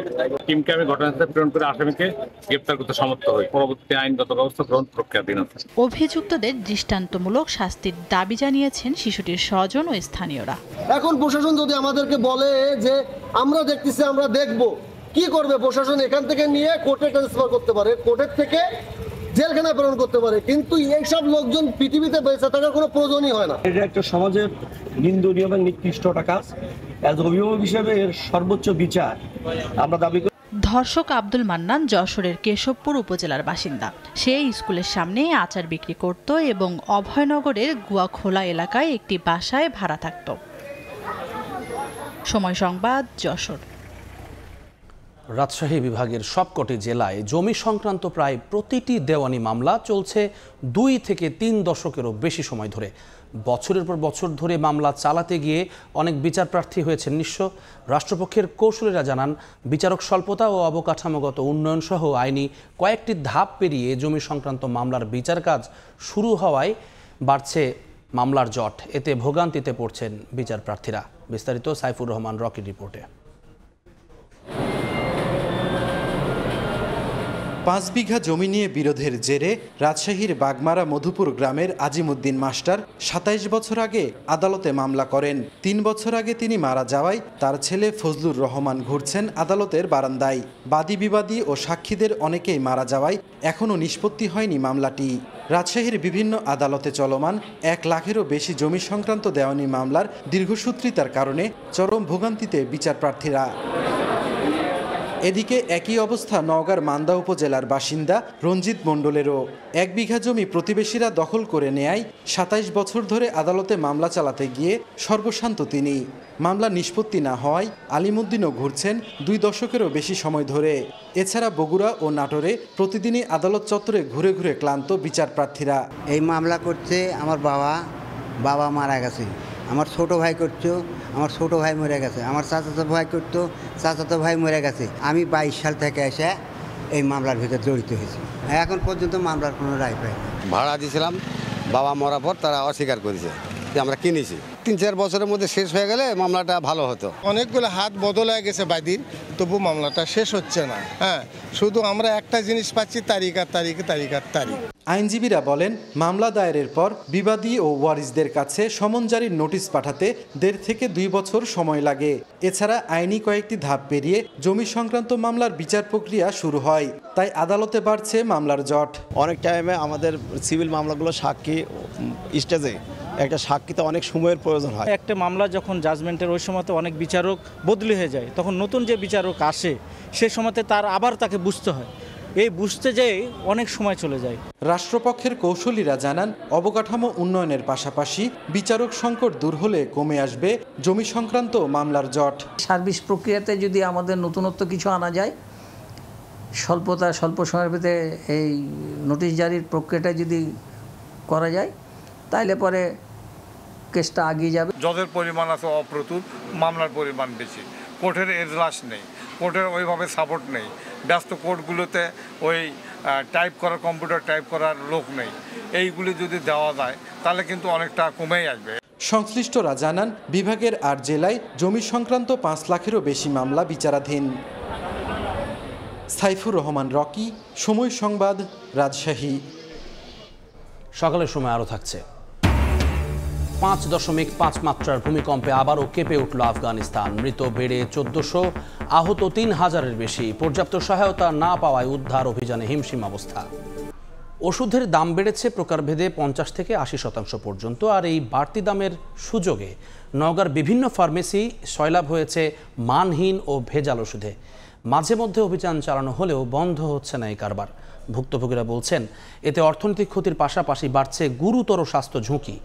টিমকে আমি ঘটনাস্থলে প্রেরণ করে আসামিকে গ্রেপ্তার করতে সমর্থ হই। পরবর্তী আইনগত ব্যবস্থা গ্রহণ প্রক্রিয়াধীন আছে। অভিযুক্তদের দৃষ্টান্তমূলক শাস্তির দাবি জানিয়েছেন শিশুটির স্বজন ও স্থানীয়রা। এখন প্রশাসন যদি আমাদেরকে বলে যে আমরা দেখতেছি, আমরা দেখব, কি করবে প্রশাসন? এখান থেকে নিয়ে কোর্টে ট্রান্সফার করতে পারে, কোর্টের থেকে জেলখানায় প্রেরণ করতে পারে, কিন্তু এইসব লোকজন পৃথিবীতে বেঁচে থাকার কোনো প্রয়োজনই হয় না। এটা একটা সমাজের নিন্দনীয় এবং নিকৃষ্ট কাজ। অ্যাজ অভিভাবক হিসেবে এর সর্বোচ্চ বিচার আমরা দাবি করি। ধর্ষক আব্দুল মান্নান যশোরের কেশবপুর উপজেলার বাসিন্দা। সে স্কুলের সামনে আচার বিক্রি করত এবং অভয়নগরের গুয়াখোলা এলাকায় একটি বাসায় ভাড়া থাকত। সময় সংবাদ, যশোর। রাজশাহী বিভাগের সবকটি জেলায় জমি সংক্রান্ত প্রায় প্রতিটি দেওয়ানি মামলা চলছে 2 থেকে 3 দশকেরও বেশি সময় ধরে। বছরের পর বছর ধরে মামলা চালাতে গিয়ে অনেক বিচার প্রার্থী হয়েছেন নিঃস্ব। রাষ্ট্রপক্ষের কৌশলীরা জানান, বিচারক স্বল্পতা ও অবকাঠামোগত উন্নয়ন সহ আইনি কয়েকটি ধাপ পেরিয়ে জমি সংক্রান্ত মামলার বিচার কাজ শুরু হওয়ায় বাড়ছে মামলার জট। এতে ভোগান্তিতে পড়ছেন বিচার প্রার্থীরা। বিস্তারিত সাইফুর রহমান রকির রিপোর্টে। 5 বিঘা জমি নিয়ে বিরোধের জেরে রাজশাহীর বাগমারা মধুপুর গ্রামের আজিমুদ্দিন মাস্টার 27 বছর আগে আদালতে মামলা করেন। 3 বছর আগে তিনি মারা যাওয়ায় তার ছেলে ফজলুর রহমান ঘুরছেন আদালতের বারান্দায়। বাদী বিবাদী ও সাক্ষীদের অনেকেই মারা যাওয়ায় এখনও নিষ্পত্তি হয়নি মামলাটি। রাজশাহীর বিভিন্ন আদালতে চলমান 1 লাখেরও বেশি জমি সংক্রান্ত দেওয়ানি মামলার দীর্ঘসূত্রিতার কারণে চরম ভোগান্তিতে বিচার প্রার্থীরা। এদিকে একই অবস্থা নওগাঁর মান্দা উপজেলার বাসিন্দা রঞ্জিত মণ্ডলেরও। 1 বিঘা জমি প্রতিবেশীরা দখল করে নেয়ায় 27 বছর ধরে আদালতে মামলা চালাতে গিয়ে সর্বশান্ত তিনি। মামলা নিষ্পত্তি না হওয়ায় আলিমুদ্দিনও ঘুরছেন 2 দশকেরও বেশি সময় ধরে। এছাড়া বগুড়া ও নাটোরে প্রতিদিনই আদালত চত্বরে ঘুরে ঘুরে ক্লান্ত বিচার প্রার্থীরা। এই মামলা করছে আমার বাবা মারা গেছে, আমার ছোট ভাই করছো, আমার ছোট ভাই মরে গেছে, আমার চাচাতো ভাই করতো, চাচাতো ভাই মরে গেছে। আমি 22 সাল থেকে এসে এই মামলার ভিতরে জড়িত হয়েছি। এখন পর্যন্ত মামলার কোনো রায় পাই না। ভাড়া দিয়েছিলাম, বাবা মরার পর তারা অস্বীকার করেছে যে আমরা কিনেছি। 3-4 বছরের মধ্যে শেষ হয়ে গেলে মামলাটা ভালো হতো। অনেকগুলো হাত বদল হয়ে গেছে বাদীর, তবু মামলাটা শেষ হচ্ছে না। শুধু আমরা একটা জিনিস পাচ্ছি, তারিখ। আইনজীবীরা বলেন, মামলা দায়েরের পর বিবাদী ও ওয়ারিসদের কাছে সমন জারির নোটিশ পাঠাতে 1.5 থেকে 2 বছর সময় লাগে। এছাড়া আইনি কয়েকটি ধাপ পেরিয়ে জমি সংক্রান্ত মামলার বিচার প্রক্রিয়া শুরু হয়। তাই আদালতে বাড়ছে মামলার জট। অনেক টাইমে আমাদের সিভিল মামলাগুলো সাক্ষী স্টেজে একটা সাক্ষীতে অনেক সময়ের প্রয়োজন হয়। একটা মামলা যখন জাজমেন্টের ওই সময়তে অনেক বিচারক বদলি হয়ে যায়, তখন নতুন যে বিচারক আসে সে সময়তে আবার তাকে বুঝতে হয়। এই বুঝতে যেয়ে অনেক সময় চলে যায়। রাষ্ট্রপক্ষের কৌশলীরা জানান, অবকাঠামো উন্নয়নের পাশাপাশি বিচারক সংকট দূর হলে কমে আসবে জমি সংক্রান্ত মামলার জট। সার্ভিস প্রক্রিয়াতে যদি আমাদের নতুনত্ব কিছু আনা যায়, স্বল্প সময়ের ভিতরে এই নোটিশ জারির প্রক্রিয়াটা যদি করা যায়, তাইলে পরে কেসটা আগিয়ে যাবে। জজের পরিমাণ আছে অপ্রতুল, মামলার পরিমাণ বেশি, কোর্টের এজলাস নেই, কোর্টের ওইভাবে সাপোর্ট নেই, ব্যস্ত কোর্টগুলোতে ওই কম্পিউটার টাইপ করার লোক নেই। এইগুলি যদি দেওয়া যায় তাহলে কিন্তু অনেকটা কমেই আসবে। সংশ্লিষ্টরা জানান, বিভাগের 8 জেলায় জমি সংক্রান্ত 5 লাখেরও বেশি মামলা বিচারাধীন। সাইফুর রহমান রকি, সময় সংবাদ, রাজশাহী। সকালের সময় আরও থাকছে। 5.5 মাত্রার ভূমিকম্পে আবারও কেঁপে উঠল আফগানিস্তান। মৃত বেড়ে 1400, আহত 3000-এর বেশি। পর্যাপ্ত সহায়তা না পাওয়ায় উদ্ধার অভিযানে হিমশিম অবস্থা। ওষুধের দাম বেড়েছে প্রকারভেদে 50 থেকে 80% পর্যন্ত। আর এই বাড়তি দামের সুযোগে নওগাঁর বিভিন্ন ফার্মেসি সয়লাভ হয়েছে মানহীন ও ভেজাল ওষুধে। মাঝে মধ্যে অভিযান চালানো হলেও বন্ধ হচ্ছে না এই কারবার। ভুক্তভোগীরা বলছেন এতে অর্থনৈতিক ক্ষতির পাশাপাশি বাড়ছে গুরুতর স্বাস্থ্য ঝুঁকি।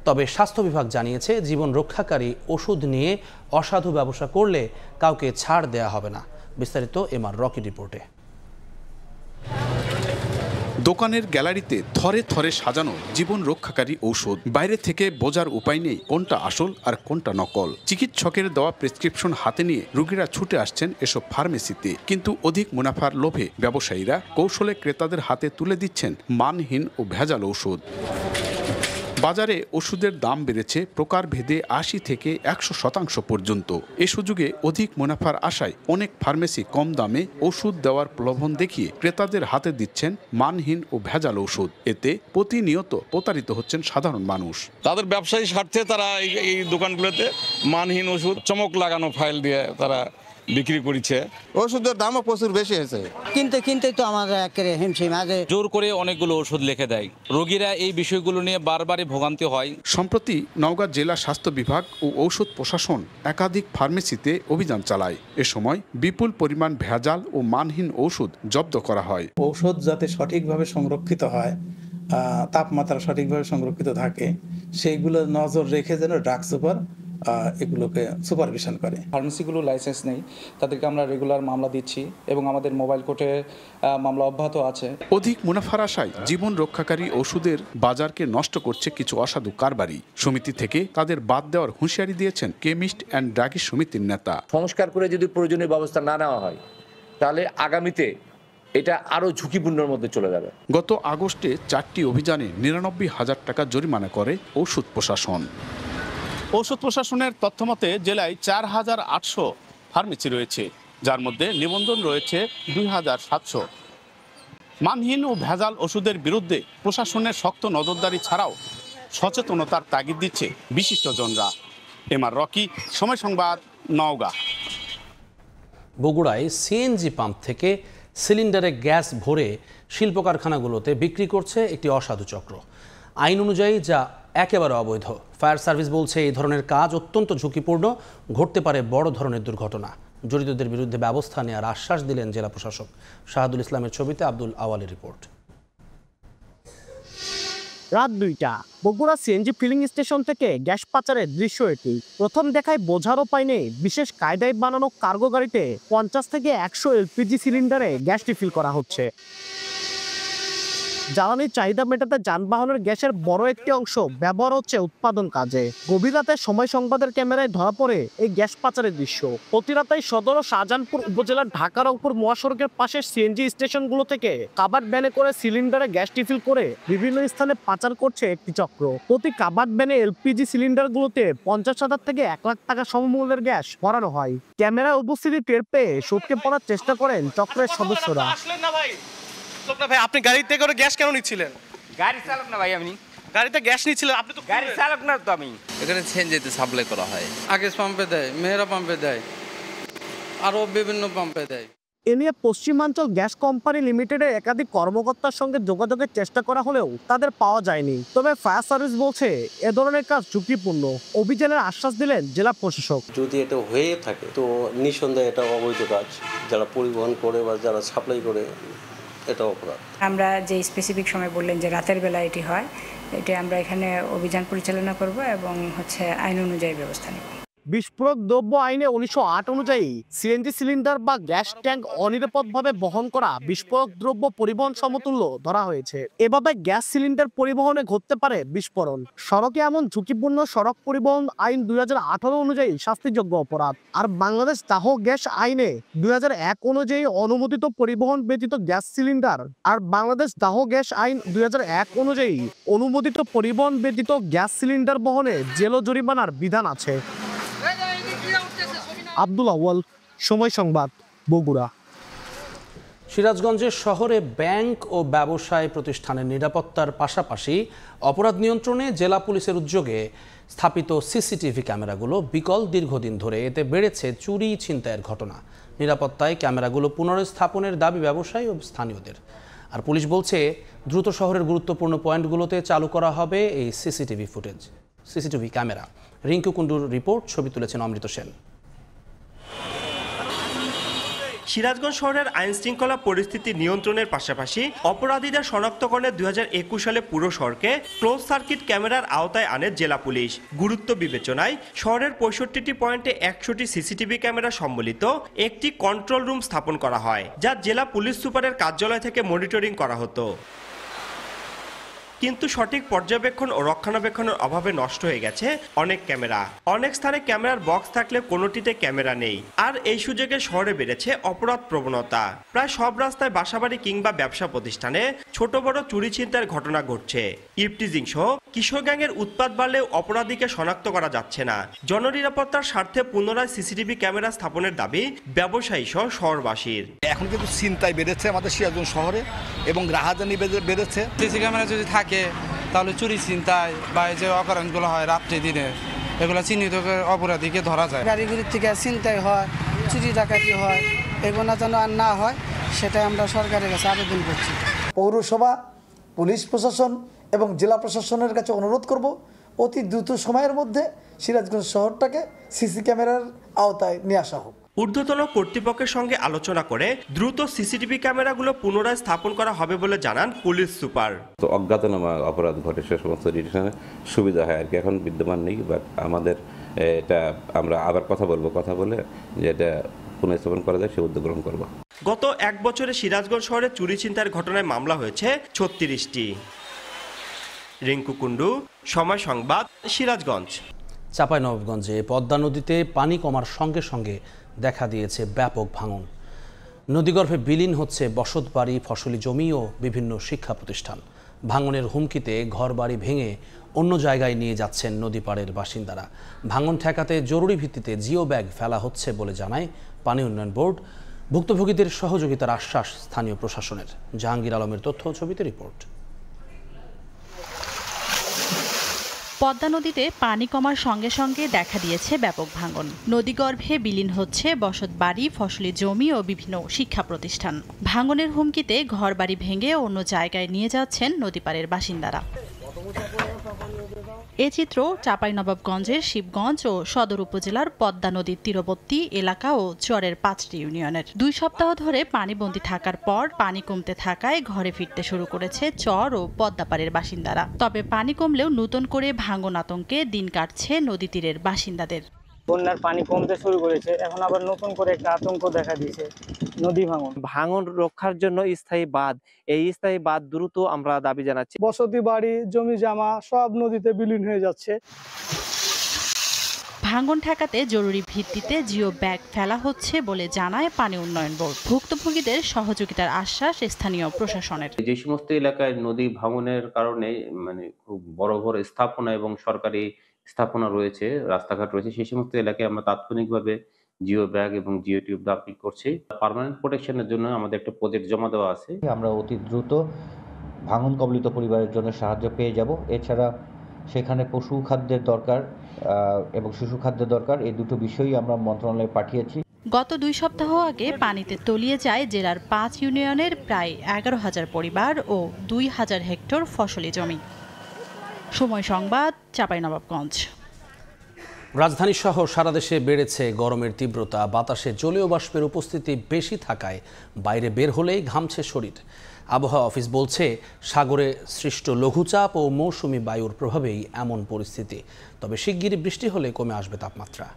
তবে স্বাস্থ্য বিভাগ জানিয়েছে জীবন রক্ষাকারী ওষুধ নিয়ে অসাধু ব্যবসা করলে কাউকে ছাড় দেয়া হবে না। বিস্তারিত এমআর রকি রিপোর্টে। দোকানের গ্যালারিতে থরে থরে সাজানো জীবন রক্ষাকারী ঔষধ। বাইরে থেকে বোঝার উপায় নেই কোনটা আসল আর কোনটা নকল। চিকিৎসকের দেওয়া প্রেসক্রিপশন হাতে নিয়ে রোগীরা ছুটে আসছেন এসব ফার্মেসিতে। কিন্তু অধিক মুনাফার লোভে ব্যবসায়ীরা কৌশলে ক্রেতাদের হাতে তুলে দিচ্ছেন মানহীন ও ভেজাল ঔষধ। বাজারে ওষুধের দাম বেড়েছে প্রকারভেদে 80 থেকে 100% পর্যন্ত। এ সুযোগে অধিক মুনাফার আশায় অনেক ফার্মেসি কম দামে ওষুধ দেওয়ার প্রলোভন দেখিয়ে ক্রেতাদের হাতে দিচ্ছেন মানহীন ও ভেজাল ওষুধ। এতে প্রতিনিয়ত প্রতারিত হচ্ছেন সাধারণ মানুষ। তাদের ব্যবসায়ী স্বার্থে তারা এই দোকানগুলোতে মানহীন ওষুধ চমক লাগানো ফাইল দিয়ে তারা বিক্রি করছে। ওষুধের দামও প্রচুর বেশি হয়েছে, কিনতে তো আমাদের একেবারে হিমশিম। আগে জোর করে অনেকগুলো ওষুধ লিখে দেয়, রোগীরা এই বিষয়গুলো নিয়ে বারবারই ভোগান্তি হয়। সম্প্রতি নওগাঁ জেলা স্বাস্থ্য বিভাগ ও ঔষধ প্রশাসন একাধিক ফার্মেসিতে অভিযান চালায়। এ সময় বিপুল পরিমাণ ভেজাল ও মানহীন ওষুধ জব্দ করা হয়। ঔষধ যাতে সঠিকভাবে সংরক্ষিত হয়, তাপমাত্রা সঠিকভাবে সংরক্ষিত থাকে, সেইগুলো নজর রেখে যেন ড্রাগ সুপার এগুলোকে সুপারভিশন করে। ফার্মেসিগুলো লাইসেন্স নেই, তাদেরকে আমরা রেগুলার মামলা দিচ্ছি এবং আমাদের মোবাইল কোর্টে মামলা অব্যাহত আছে। অধিক মুনাফার আশায় জীবন রক্ষাকারী ওষুধের বাজারকে নষ্ট করছে কিছু অসাধু কারবারি। সমিতি থেকে তাদের বাদ দেওয়ার হুঁশিয়ারি দিয়েছেন কেমিস্ট অ্যান্ড ড্রাগিস্ট সমিতির নেতা। সংস্কার করে যদি প্রয়োজনীয় ব্যবস্থা না নেওয়া হয় তাহলে আগামীতে এটা আরো ঝুঁকিপূর্ণের মধ্যে চলে যাবে। গত আগস্টে 4টি অভিযানে 99,000 টাকা জরিমানা করে ঔষধ প্রশাসন। ঔষধ প্রশাসনের তথ্যমতে জেলায় 4,800 ফার্মেসি রয়েছে, যার মধ্যে নিবন্ধন রয়েছে 2,700। মানহীন ও ভেজাল ওষুধের বিরুদ্ধে প্রশাসনের শক্ত নজরদারি ছাড়াও সচেতনতার তাগিদ দিচ্ছে বিশিষ্টজনরা। এমআর রকি, সময় সংবাদ, নওগাঁ। বগুড়ায় সিএনজি পাম্প থেকে সিলিন্ডারে গ্যাস ভরে শিল্প কারখানাগুলোতে বিক্রি করছে একটি অসাধু চক্র। আইন অনুযায়ী যা একেবারে অবৈধ। ফায়ার সার্ভিস বলছে এই ধরনের কাজ অত্যন্ত ঝুঁকিপূর্ণ, ঘটতে পারে বড় ধরনের দুর্ঘটনা। জড়িতদের বিরুদ্ধে ব্যবস্থা নেওয়ার আশ্বাস দিলেন জেলা প্রশাসক। শাহাদুল ইসলামের ছবিতে আব্দুল আওয়ালের রিপোর্ট। রাত 2টা বগুড়া সিএনজি ফিলিং স্টেশন থেকে গ্যাস পাচারের দৃশ্য এটি। প্রথম দেখায় বোঝার উপায় নেই বিশেষ কায়দায় বানানো কার্গো গাড়িতে 50 থেকে 100 এলপিজি সিলিন্ডারে গ্যাস রিফিল করা হচ্ছে। জ্বালানির চাহিদা মেটাতে যানবাহনের গ্যাসের বড় একটি অংশ ব্যবহার হচ্ছে উৎপাদন কাজে। গভীর রাতে সময় সংবাদের ক্যামেরায় ধরা পড়ে এই গ্যাস পাচারের দৃশ্য। প্রতি রাতেই সদর ও শাহজাহানপুর উপজেলার ঢাকা রংপুর মহাসড়কের পাশে সিএনজি স্টেশনগুলো থেকে কাভার্ড ভ্যানে করে সিলিন্ডারে গ্যাস রিফিল করে বিভিন্ন স্থানে পাচার করছে একটি চক্র। প্রতি কাভার্ড ভ্যানে এলপিজি সিলিন্ডারগুলোতে 50,000 থেকে 1 লাখ টাকা সমমূল্যের গ্যাস ভরানো হয়। ক্যামেরায় উপস্থিতি টের পেয়ে সটকে পড়ার চেষ্টা করেন চক্রের সদস্যরা। ভাই, আপনি গাড়ি থেকে করে গ্যাস কেন নিচ্ছিলেন? গাড়ি চালক না ভাই, আমি গাড়িতে গ্যাস নিচ্ছিলেন, আপনি তো গাড়ি চালক না তো। আমি এখানে সিএনজিতে সাপ্লাই করা হয়। আগেস পাম্পে দেয়, মেহরা পাম্পে দেয়, আরো বিভিন্ন পাম্পে দেয়। এ নিয়ে পশ্চিমাঞ্চল গ্যাস কোম্পানি লিমিটেডের একাধিক কর্মকর্তার সঙ্গে যোগাযোগের চেষ্টা করা হলেও তাদের পাওয়া যায়নি। তবে ফায়ার সার্ভিস বলছে এ ধরনের কাজ ঝুঁকিপূর্ণ। অভিযানের আশ্বাস দিলেন জেলা প্রশাসক। যদি এটা হয়ে থাকে তো নিঃসন্দেহে এটা অবৈধ কাজ। যারা পরিবহন করে বা যারা সাপ্লাই করে এটা অপরাধ। আমরা যে স্পেসিফিক সময় বললেন যে রাতের বেলা এটি হয়, এটা আমরা এখানে অভিযান পরিচালনা করব এবং আইন অনুযায়ী ব্যবস্থা নেব। বিস্ফোরক দ্রব্য আইনে 1908 অনুযায়ী সিএনজি সিলিন্ডার বা গ্যাস ট্যাঙ্ক অনিরাপদভাবে বহন করা বিস্ফোরক দ্রব্য পরিবহন সমতুল্য ধরা হয়েছে। এভাবে গ্যাস সিলিন্ডার পরিবহনে ঘটতে পারে বিস্ফোরণ। সড়কে এমন ঝুঁকিপূর্ণ সড়ক পরিবহন আইন 2018 অনুযায়ী শাস্তিযোগ্য অপরাধ। আর বাংলাদেশ দাহ গ্যাস আইনে 2001 অনুযায়ী অনুমোদিত পরিবহন ব্যতীত গ্যাস সিলিন্ডার আর বাংলাদেশ দাহ গ্যাস আইন 2001 অনুযায়ী অনুমোদিত পরিবহন ব্যতীত গ্যাস সিলিন্ডার বহনে জেল ও জরিমানার বিধান আছে। আব্দুল আওয়াল, সময় সংবাদ, বগুড়া। সিরাজগঞ্জের শহরে ব্যাংক ও ব্যবসায় প্রতিষ্ঠানের নিরাপত্তার পাশাপাশি অপরাধ নিয়ন্ত্রণে জেলা পুলিশের উদ্যোগে স্থাপিত সিসিটিভি ক্যামেরাগুলো বিকল দীর্ঘদিন ধরে। এতে বেড়েছে চুরি ছিনতাইয়ের ঘটনা। নিরাপত্তায় ক্যামেরাগুলো পুনরস্থাপনের দাবি ব্যবসায়ী ও স্থানীয়দের। আর পুলিশ বলছে দ্রুত শহরের গুরুত্বপূর্ণ পয়েন্টগুলোতে চালু করা হবে এই সিসিটিভি ক্যামেরা। রিঙ্কু কুণ্ডুর রিপোর্ট, ছবি তুলেছেন অমৃত সেন। সিরাজগঞ্জ শহরের আইন শৃঙ্খলা পরিস্থিতি নিয়ন্ত্রণের পাশাপাশি অপরাধীদের শনাক্তকরণে 2021 সালে পুরো শহরকে ক্লোজ সার্কিট ক্যামেরার আওতায় আনে জেলা পুলিশ। গুরুত্ব বিবেচনায় শহরের 65টি পয়েন্টে 100টি সিসিটিভি ক্যামেরা সম্বলিত একটি কন্ট্রোল রুম স্থাপন করা হয়, যা জেলা পুলিশ সুপারের কার্যালয় থেকে মনিটরিং করা হতো। কিন্তু সঠিক পর্যবেক্ষণ ও রক্ষণাবেক্ষণের অভাবে নষ্ট হয়ে গেছে অনেক ক্যামেরা। অনেক স্থানে ক্যামেরার বক্স থাকলে কোনোটিতে ক্যামেরা নেই। আর এই সুযোগে শহরে বেড়েছে অপরাধ প্রবণতা। প্রায় সব রাস্তায় বাসাবাড়ি কিংবা ব্যবসা প্রতিষ্ঠানে ছোট বড় চুরি ছিনতাইয়ের ঘটনা ঘটছে। ইভটিজিং সহ কিশোর গ্যাংয়ের উৎপাত বাড়লেও অপরাধীকে শনাক্ত করা যাচ্ছে না। জননিরাপত্তার স্বার্থে পুনরায় সিসিটিভি ক্যামেরা স্থাপনের দাবি ব্যবসায়ী সহ শহরবাসীর। এখন কিন্তু ছিনতাই বেড়েছে আমাদের সিরাজগঞ্জ শহরে এবং রাহাজানি বেড়েছে। সিসি ক্যামেরা যদি থাকে তাহলে চুরি ছিনতাই বা যে অকারণগুলো হয় রাত্রে দিনে, এগুলো চিহ্নিত করে অপরাধীকে ধরা যায়। গাড়িগুলির থেকে ছিনতাই হয়, চুরি ডাকাতি হয়, এগুলো যেন আর না হয় সেটাই আমরা সরকারের কাছে আবেদন করছি। পৌরসভা, পুলিশ প্রশাসন এবং জেলা প্রশাসনের কাছে অনুরোধ করব অতি দ্রুত সময়ের মধ্যে সিরাজগঞ্জ শহরটাকে সিসি ক্যামেরার আওতায় নিয়ে আসা হোক। ঊর্ধ্বতন কর্তৃপক্ষের সঙ্গে আলোচনা করে দ্রুত সিসিটিভি ক্যামেরাগুলো পুনরায় স্থাপন করা হবে বলে জানান পুলিশ সুপার। তো অজ্ঞাতনামা অপরাধ ঘটে সে সমস্ত ডিটেকশনে সুবিধা হয় আর কি, এখন বিদ্যমান নেই। বাট আমাদের এটা আমরা আবার কথা বলে যে এটা পুনঃস্থাপন করা যায় সে উদ্যোগ গ্রহণ করব। গত এক বছরে সিরাজগঞ্জ শহরে চুরি ছিনতাইয়ের ঘটনায় মামলা হয়েছে 36টি। রিঙ্কু কুণ্ডু, সময় সংবাদ, সিরাজগঞ্জ। চাঁপাইনবাবগঞ্জে পদ্মা নদীতে পানি কমার সঙ্গে সঙ্গে দেখা দিয়েছে ব্যাপক ভাঙন। নদীগর্ভে বিলীন হচ্ছে বসতবাড়ি, ফসলি জমি ও বিভিন্ন শিক্ষা প্রতিষ্ঠান। ভাঙনের হুমকিতে ঘরবাড়ি ভেঙে অন্য জায়গায় নিয়ে যাচ্ছেন নদীপাড়ের বাসিন্দারা। ভাঙন ঠেকাতে জরুরি ভিত্তিতে জিও ব্যাগ ফেলা হচ্ছে বলে জানায় পানি উন্নয়ন বোর্ড। ভুক্তভোগীদের সহযোগিতার আশ্বাস স্থানীয় প্রশাসনের। জাহাঙ্গীর আলমের তথ্য ছবিতে রিপোর্ট। পদ্মা নদীতে পানি কমার সঙ্গে সঙ্গে দেখা দিয়েছে ব্যাপক ভাঙন। নদীগর্ভে বিলীন হচ্ছে বসতবাড়ি, ফসলি জমি ও বিভিন্ন শিক্ষা প্রতিষ্ঠান। ভাঙনের হুমকিতে ঘরবাড়ি ভেঙে অন্য জায়গায় নিয়ে যাচ্ছেন নদীপাড়ের বাসিন্দারা। এ চিত্র চাঁপাইনবাবগঞ্জের শিবগঞ্জ ও সদর উপজেলার পদ্মা নদীর তীরবর্তী এলাকা ও চরের 5টি ইউনিয়নের। 2 সপ্তাহ ধরে পানিবন্দী থাকার পর পানি কমতে থাকায় ঘরে ফিরতে শুরু করেছে চর ও পদ্মাপাড়ের বাসিন্দারা। তবে পানি কমলেও নতুন করে ভাঙন আতঙ্কে দিন কাটছে নদী তীরের বাসিন্দাদের। বন্যার পানি কমতে শুরু করেছে, এখন আবার নতুন করে একটা আতঙ্ক দেখা দিয়েছে নদী ভাঙন রক্ষার জন্য স্থায়ী বাঁধ, এই স্থায়ী বাঁধ দ্রুত আমরা দাবি জানাচ্ছি। বসতি বাড়ি, জমি জামা সব নদীতে বিলীন হয়ে যাচ্ছে। ভাঙন ঠেকাতে জরুরি ভিত্তিতে জিও ব্যাগ ফেলা হচ্ছে বলে জানায় পানি উন্নয়ন বোর্ড। ভুক্তভোগীদের সহযোগিতার আশ্বাস স্থানীয় প্রশাসনের। যে সমস্ত এলাকায় নদী ভাঙনের কারণে খুব বড় বড় স্থাপনা এবং সরকারি স্থাপনা রয়েছে, রাস্তাঘাট রয়েছে, সেই সমস্ত এলাকায় আমরা তাৎক্ষণিকভাবে জিও ব্যাগ এবং জিও টিউব দাপি করছি। পার্মানেন্ট প্রোটেকশনের জন্য আমাদের একটা প্রজেক্ট জমা দেওয়া আছে। আমরা অতি দ্রুত ভাঙন কবলিত পরিবারের জন্য সাহায্য পেয়ে যাব। এছাড়া সেখানে পশু খাদ্যের দরকার এবং শিশু খাদ্যের দরকার, এই দুটো বিষয়ই আমরা মন্ত্রণালয়ে পাঠিয়েছি। গত 2 সপ্তাহ আগে পানিতে তলিয়ে যায় জেলার 5 ইউনিয়নের প্রায় 11,000 পরিবার ও 2,000 হেক্টর ফসলি জমি। সময় সংবাদ, চাঁপাইনবাবগঞ্জ। রাজধানী সহ সারা দেশে বেড়েছে গরমের তীব্রতা। বাতাসে জলীয় বাষ্পের উপস্থিতি বেশি থাকায় বাইরে বের হলেই ঘামছে শরীর। আবহাওয়া অফিস বলছে সাগরে সৃষ্ট লঘুচাপ ও মৌসুমি বায়ুর প্রভাবেই এমন পরিস্থিতি। তবে শিগগিরই বৃষ্টি হলে কমে আসবে তাপমাত্রা।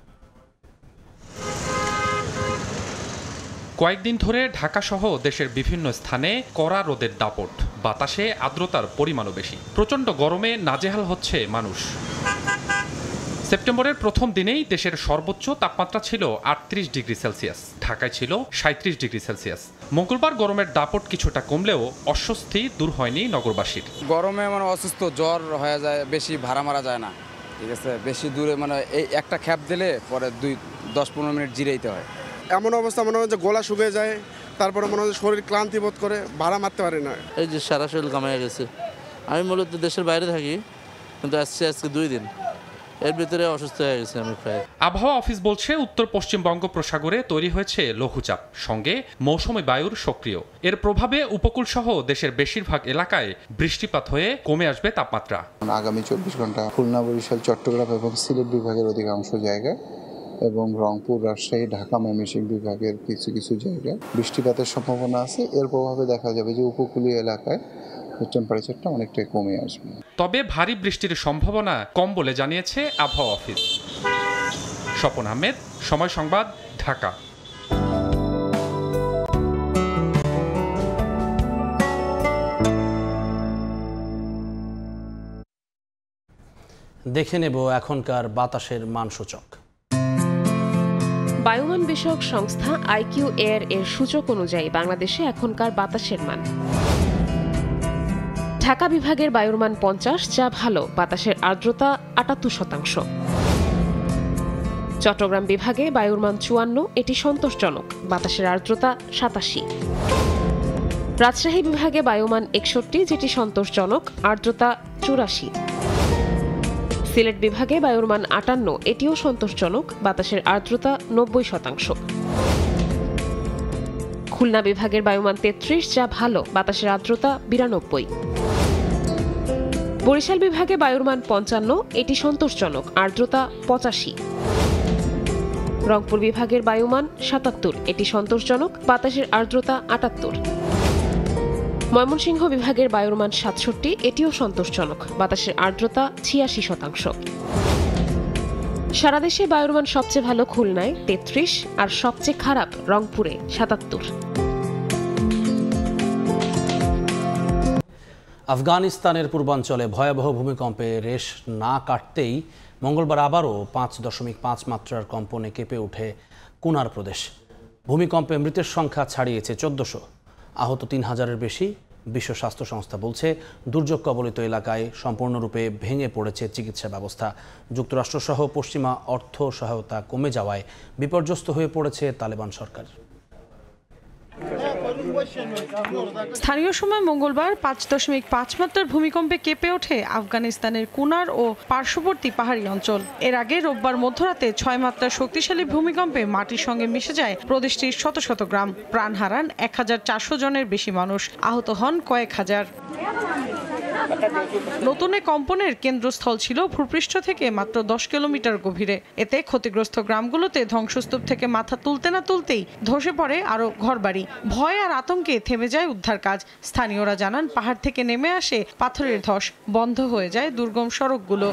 কয়েকদিন ধরে ঢাকাসহ দেশের বিভিন্ন স্থানে কড়া রোদের দাপট, বাতাসে আর্দ্রতার পরিমাণও বেশি। প্রচণ্ড গরমে নাজেহাল হচ্ছে মানুষ। সেপ্টেম্বরের প্রথম দিনেই দেশের সর্বোচ্চ তাপমাত্রা ছিল 38 ডিগ্রি সেলসিয়াস, ঢাকায় ছিল 37 ডিগ্রি সেলসিয়াস। মঙ্গলবার গরমের দাপট কিছুটা কমলেও অস্বস্তি দূর হয়নি নগরবাসীর। গরমে অসুস্থ, জ্বর হয়ে যায়, বেশি ভাড়া মারা যায় না, ঠিক আছে। বেশি দূরে এই একটা খ্যাপ দিলে পরে 10-15 মিনিট জিরাইতে হয়। এমন অবস্থা মনে হয় যে গলা শুকিয়ে যায়, তারপরে মনে হয় শরীর ক্লান্তি বোধ করে, ভাড়া মারতে পারে না। এই যে সারা শরীর কামাইয়া গেছে। আমি মূলত দেশের বাইরে থাকি, কিন্তু আসছি আজকে 2 দিন। এর ভিতরে অসুস্থ হয়ে গেছি আমি প্রায়। আবহাওয়া অফিস বলছে উত্তর পশ্চিম বঙ্গোপসাগরে তৈরি হয়েছে লঘুচাপ, সঙ্গে মৌসুমী বায়ুর সক্রিয়। এর প্রভাবে উপকূল সহ দেশের বেশিরভাগ এলাকায় বৃষ্টিপাত হয়ে কমে আসবে তাপমাত্রা। আগামী 24 ঘন্টা খুলনা, বরিশাল, চট্টগ্রাম এবং সিলেট বিভাগের অধিকাংশ জায়গায় এবং রংপুর, রাজশাহী, ঢাকা, ময়মনসিংহ বিভাগের কিছু কিছু জায়গায় বৃষ্টিপাতের সম্ভাবনা আছে। এর প্রভাবে দেখা যাবে যে উপকূলীয় এলাকায় টেম্পারেচারটা অনেকটাই কমে আসবে। তবে ভারী বৃষ্টির সম্ভাবনা কম বলে জানিয়েছে আবহাওয়া অফিস। স্বপন আহমেদ, সময় সংবাদ, ঢাকা। দেখে নেব এখনকার বাতাসের মানসূচক। বায়ুমান বিষয়ক সংস্থা IQ Air এর সূচক অনুযায়ী বাংলাদেশে এখনকার বাতাসের মান: ঢাকা বিভাগের বায়ুর মান 50, যা ভালো, বাতাসের আর্দ্রতা 78%। চট্টগ্রাম বিভাগে বায়ুর মান 54, এটি সন্তোষজনক, বাতাসের আর্দ্রতা 87। রাজশাহী বিভাগে বায়ুমান 61, যেটি সন্তোষজনক, আর্দ্রতা 84। সিলেট বিভাগে বায়ুর মান 58, এটিও সন্তোষজনক, বাতাসের আর্দ্রতা 90%। খুলনা বিভাগের বায়ুমান 33, যা ভালো, বাতাসের আর্দ্রতা 92। বরিশাল বিভাগে বায়ুর মান 55, এটি সন্তোষজনক, আর্দ্রতা 85। রংপুর বিভাগের বায়ুমান 77, এটি সন্তোষজনক, বাতাসের আর্দ্রতা 78। ময়মনসিংহ বিভাগের বায়ুর মান 67, এটিও সন্তোষজনক, বাতাসের আর্দ্রতা 86%। সারা দেশে বায়ুর মান সবচেয়ে ভালো খুলনায় 33 আর সবচেয়ে খারাপ রংপুরে 77। আফগানিস্তানের পূর্বাঞ্চলে ভয়াবহ ভূমিকম্পে রেশ না কাটতেই মঙ্গলবার আবারও 5.5 মাত্রার কম্পনে কেঁপে ওঠে কুনার প্রদেশ। ভূমিকম্পে মৃতের সংখ্যা ছাড়িয়েছে 1400, আহত 3000-এর বেশি। বিশ্ব স্বাস্থ্য সংস্থা বলছে দুর্যোগ কবলিত এলাকায় সম্পূর্ণরূপে ভেঙে পড়েছে চিকিৎসা ব্যবস্থা। যুক্তরাষ্ট্রসহ পশ্চিমা অর্থ সহায়তা কমে যাওয়ায় বিপর্যস্ত হয়ে পড়েছে তালেবান সরকার। স্থানীয় সময় মঙ্গলবার 5.5 মাত্রার ভূমিকম্পে কেঁপে ওঠে আফগানিস্তানের কুনার ও পার্শ্ববর্তী পাহাড়ি অঞ্চল। এর আগে রোববার মধ্যরাতে 6 মাত্রার শক্তিশালী ভূমিকম্পে মাটির সঙ্গে মিশে যায় প্রদেশটির শত শত গ্রাম। প্রাণ হারান 1400 জনের বেশি মানুষ, আহত হন কয়েক হাজার। নতুন কম্পনের কেন্দ্রস্থল ছিল ভূপৃষ্ঠ থেকে মাত্র 10 কিলোমিটার গভীরে। এতে ক্ষতিগ্রস্ত গ্রামগুলোতে ধ্বংসস্তূপ থেকে মাথা তুলতে না তুলতেই ধসে পড়ে আরো ঘরবাড়ি। ভয় আর আতঙ্কে থেমে যায় উদ্ধার কাজ। স্থানীয়রা জানান, পাহাড় থেকে নেমে আসে পাথরের ধস, বন্ধ হয়ে যায় দুর্গম সড়কগুলো।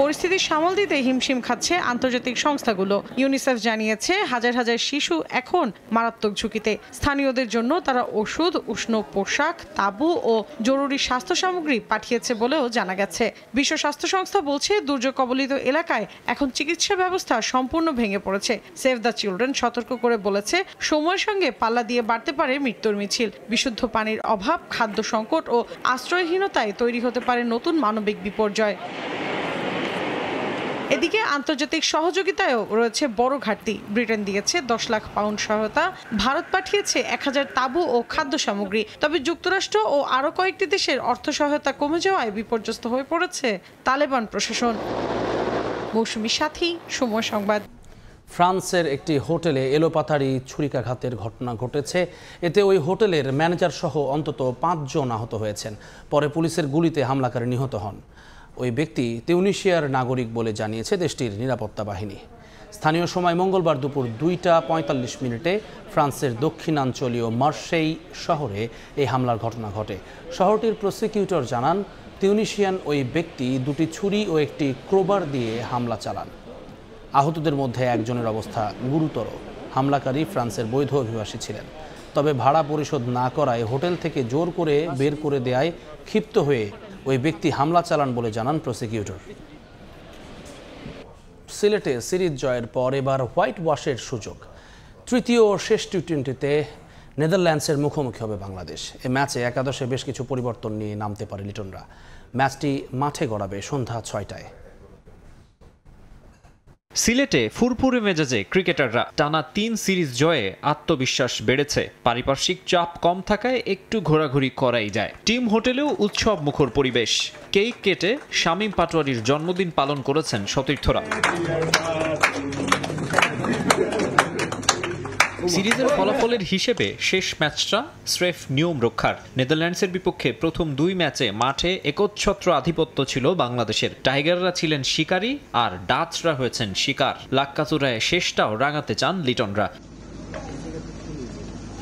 পরিস্থিতি সামাল দিতে হিমশিম খাচ্ছে আন্তর্জাতিক সংস্থাগুলো। ইউনিসেফ জানিয়েছে হাজার হাজার শিশু এখন মারাত্মক ঝুঁকিতে। স্থানীয়দের জন্য তারা ওষুধ, উষ্ণ পোশাক, তাঁবু ও জরুরি স্বাস্থ্য সামগ্রী পাঠিয়েছে বলেও জানা গেছে। বিশ্ব স্বাস্থ্য সংস্থা বলছে দুর্যোগ কবলিত এলাকায় এখন চিকিৎসা ব্যবস্থা সম্পূর্ণ ভেঙে পড়েছে। সেভ দ্য চিলড্রেন সতর্ক করে বলেছে, সময়ের সঙ্গে পাল্লা দিয়ে বাড়তে পারে মৃত্যুর মিছিল। বিশুদ্ধ পানির অভাব, খাদ্য সংকট ও আশ্রয়হীনতায় তৈরি হতে পারে নতুন মানবিক বিপর্যয়। এদিকে আন্তর্জাতিক সহযোগিতায়ও রয়েছে বড় ঘাটতি। ব্রিটেন দিয়েছে 10 লাখ পাউন্ড সহায়তা, ভারত পাঠিয়েছে 1000 তাঁবু ও খাদ্য সামগ্রী। তবে যুক্তরাষ্ট্র ও আরও কয়েকটি দেশের অর্থ সহায়তা কমে যাওয়ায় বিপর্যস্ত হয়ে পড়েছে তালেবান প্রশাসন। মৌসুমী সাথী, সময় সংবাদ। ফ্রান্সের একটি হোটেলে এলোপাতাড়ি ছুরিকাঘাতের ঘটনা ঘটেছে। এতে ওই হোটেলের ম্যানেজার সহ অন্তত 5 জন আহত হয়েছেন। পরে পুলিশের গুলিতে হামলাকারী নিহত হন। ওই ব্যক্তি তিউনিশিয়ার নাগরিক বলে জানিয়েছে দেশটির নিরাপত্তা বাহিনী। স্থানীয় সময় মঙ্গলবার দুপুর 2:45 ফ্রান্সের দক্ষিণাঞ্চলীয় মার্সেই শহরে এই হামলার ঘটনা ঘটে। শহরটির প্রসিকিউটর জানান, তিউনিশিয়ান ওই ব্যক্তি 2টি ছুরি ও একটি ক্রোবার দিয়ে হামলা চালান। আহতদের মধ্যে একজনের অবস্থা গুরুতর। হামলাকারী ফ্রান্সের বৈধ অভিবাসী ছিলেন। তবে ভাড়া পরিশোধ না করায় হোটেল থেকে জোর করে বের করে দেয়ায় ক্ষিপ্ত হয়ে ওই ব্যক্তি হামলা চালান বলে জানান প্রসিকিউটর। সিলেটে সিরিজ জয়ের পর এবার হোয়াইট ওয়াশের সুযোগ। তৃতীয় ও শেষ টি-20তে নেদারল্যান্ডসের মুখোমুখি হবে বাংলাদেশ। এই ম্যাচে একাদশে বেশ কিছু পরিবর্তন নিয়ে নামতে পারে লিটনরা। ম্যাচটি মাঠে গড়াবে সন্ধ্যা 6টায়। সিলেটে ফুরফুরে মেজাজে ক্রিকেটাররা টানা 3 সিরিজ জয়ে আত্মবিশ্বাস বেড়েছে। পারিপার্শ্বিক চাপ কম থাকায় একটু ঘোরাঘুরি করাই যায়। টিম হোটেলেও উৎসব মুখর পরিবেশ। কেক কেটে শামীম পাটোয়ারির জন্মদিন পালন করেছেন সতীর্থরা। সিরিজের ফলাফলের হিসেবে শেষ ম্যাচটা স্রেফ নিয়ম রক্ষার। নেদারল্যান্ডসের বিপক্ষে প্রথম 2 ম্যাচে মাঠে একচ্ছত্র আধিপত্য ছিল বাংলাদেশের। টাইগাররা ছিলেন শিকারী আর ডাচরা হয়েছেন শিকার। লাক্কাচুরায় শেষটাও রাঙাতে চান লিটনরা।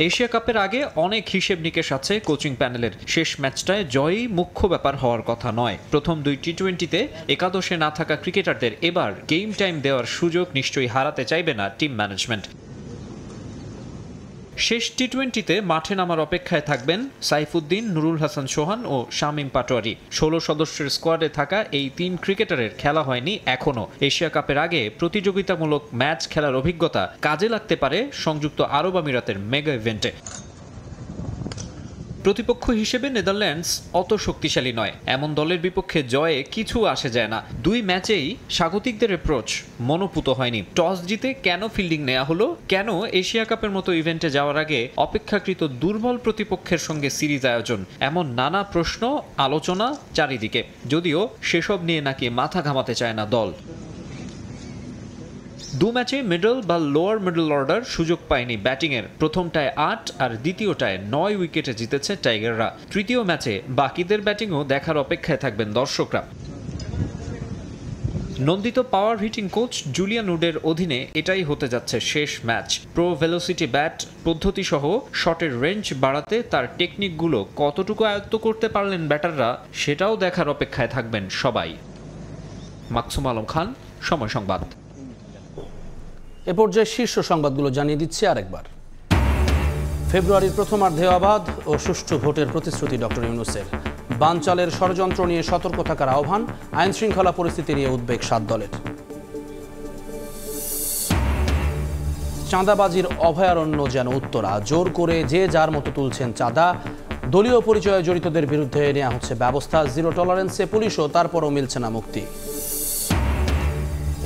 এশিয়া কাপের আগে অনেক হিসেব নিকেশ আছে কোচিং প্যানেলের। শেষ ম্যাচটায় জয়ই মুখ্য ব্যাপার হওয়ার কথা নয়। প্রথম 2 টি-20তে একাদশে না থাকা ক্রিকেটারদের এবার গেম টাইম দেওয়ার সুযোগ নিশ্চয়ই হারাতে চাইবে না টিম ম্যানেজমেন্ট। শেষ টি-20তে মাঠে নামার অপেক্ষায় থাকবেন সাইফুদ্দিন, নুরুল হাসান সোহান ও শামীম পাটোয়ারি। 16 সদস্যের স্কোয়াডে থাকা এই 3 ক্রিকেটারের খেলা হয়নি এখনও। এশিয়া কাপের আগে প্রতিযোগিতামূলক ম্যাচ খেলার অভিজ্ঞতা কাজে লাগতে পারে সংযুক্ত আরব আমিরাতের মেগা ইভেন্টে। প্রতিপক্ষ হিসেবে নেদারল্যান্ডস অত শক্তিশালী নয়। এমন দলের বিপক্ষে জয়ে কিছু আসে যায় না। 2 ম্যাচেই স্বাগতিকদের অ্যাপ্রোচ মনোপুত হয়নি। টস জিতে কেন ফিল্ডিং নেওয়া হলো, কেন এশিয়া কাপের মতো ইভেন্টে যাওয়ার আগে অপেক্ষাকৃত দুর্বল প্রতিপক্ষের সঙ্গে সিরিজ আয়োজন, এমন নানা প্রশ্ন আলোচনা চারিদিকে। যদিও সেসব নিয়ে নাকি মাথা ঘামাতে চায় না দল। 2 ম্যাচে মিডল বা লোয়ার মিডল অর্ডার সুযোগ পায়নি ব্যাটিংয়ের। প্রথমটায় 8 আর দ্বিতীয়টায় 9 উইকেটে জিতেছে টাইগাররা। তৃতীয় ম্যাচে বাকিদের ব্যাটিংও দেখার অপেক্ষায় থাকবেন দর্শকরা। নন্দিত পাওয়ার হিটিং কোচ জুলিয়ান উডের অধীনে এটাই হতে যাচ্ছে শেষ ম্যাচ। প্রো ভেলোসিটি ব্যাট পদ্ধতি সহ শটের রেঞ্জ বাড়াতে তার টেকনিকগুলো কতটুকু আয়ত্ত করতে পারলেন ব্যাটাররা, সেটাও দেখার অপেক্ষায় থাকবেন সবাই। মাকসুম আলম খান, সময় সংবাদ। এ পর্যায়ে শীর্ষ সংবাদগুলো জানিয়ে দিচ্ছি আরেকবার। ফেব্রুয়ারির প্রথমার্ধে অবাধ ও সুষ্ঠু ভোটের প্রতিশ্রুতি ডক্টর ইউনূসের। বানচালের ষড়যন্ত্র নিয়ে সতর্ক থাকার আহ্বান। আইন শৃঙ্খলা পরিস্থিতি নিয়ে উদ্বেগ 7 দলের। চাঁদাবাজির অভয়ারণ্য যেন উত্তরা। জোর করে যে যার মতো তুলছেন চাঁদা। দলীয় পরিচয়ে জড়িতদের বিরুদ্ধে নেওয়া হচ্ছে ব্যবস্থা। জিরো টলারেন্সে পুলিশও, তারপরও মিলছে না মুক্তি।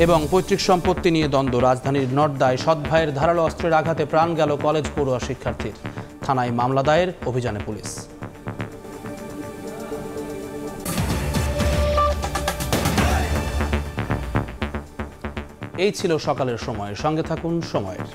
এবং পৈতৃক সম্পত্তি নিয়ে দ্বন্দ্ব। রাজধানীর নর্দায় সৎ ভাইয়ের ধারালো অস্ত্রের আঘাতে প্রাণ গেল কলেজ পড়ুয়া শিক্ষার্থীর। থানায় মামলা দায়ের, অভিযানে পুলিশ। এই ছিল সকালের সময়। সঙ্গে থাকুন সময়ের।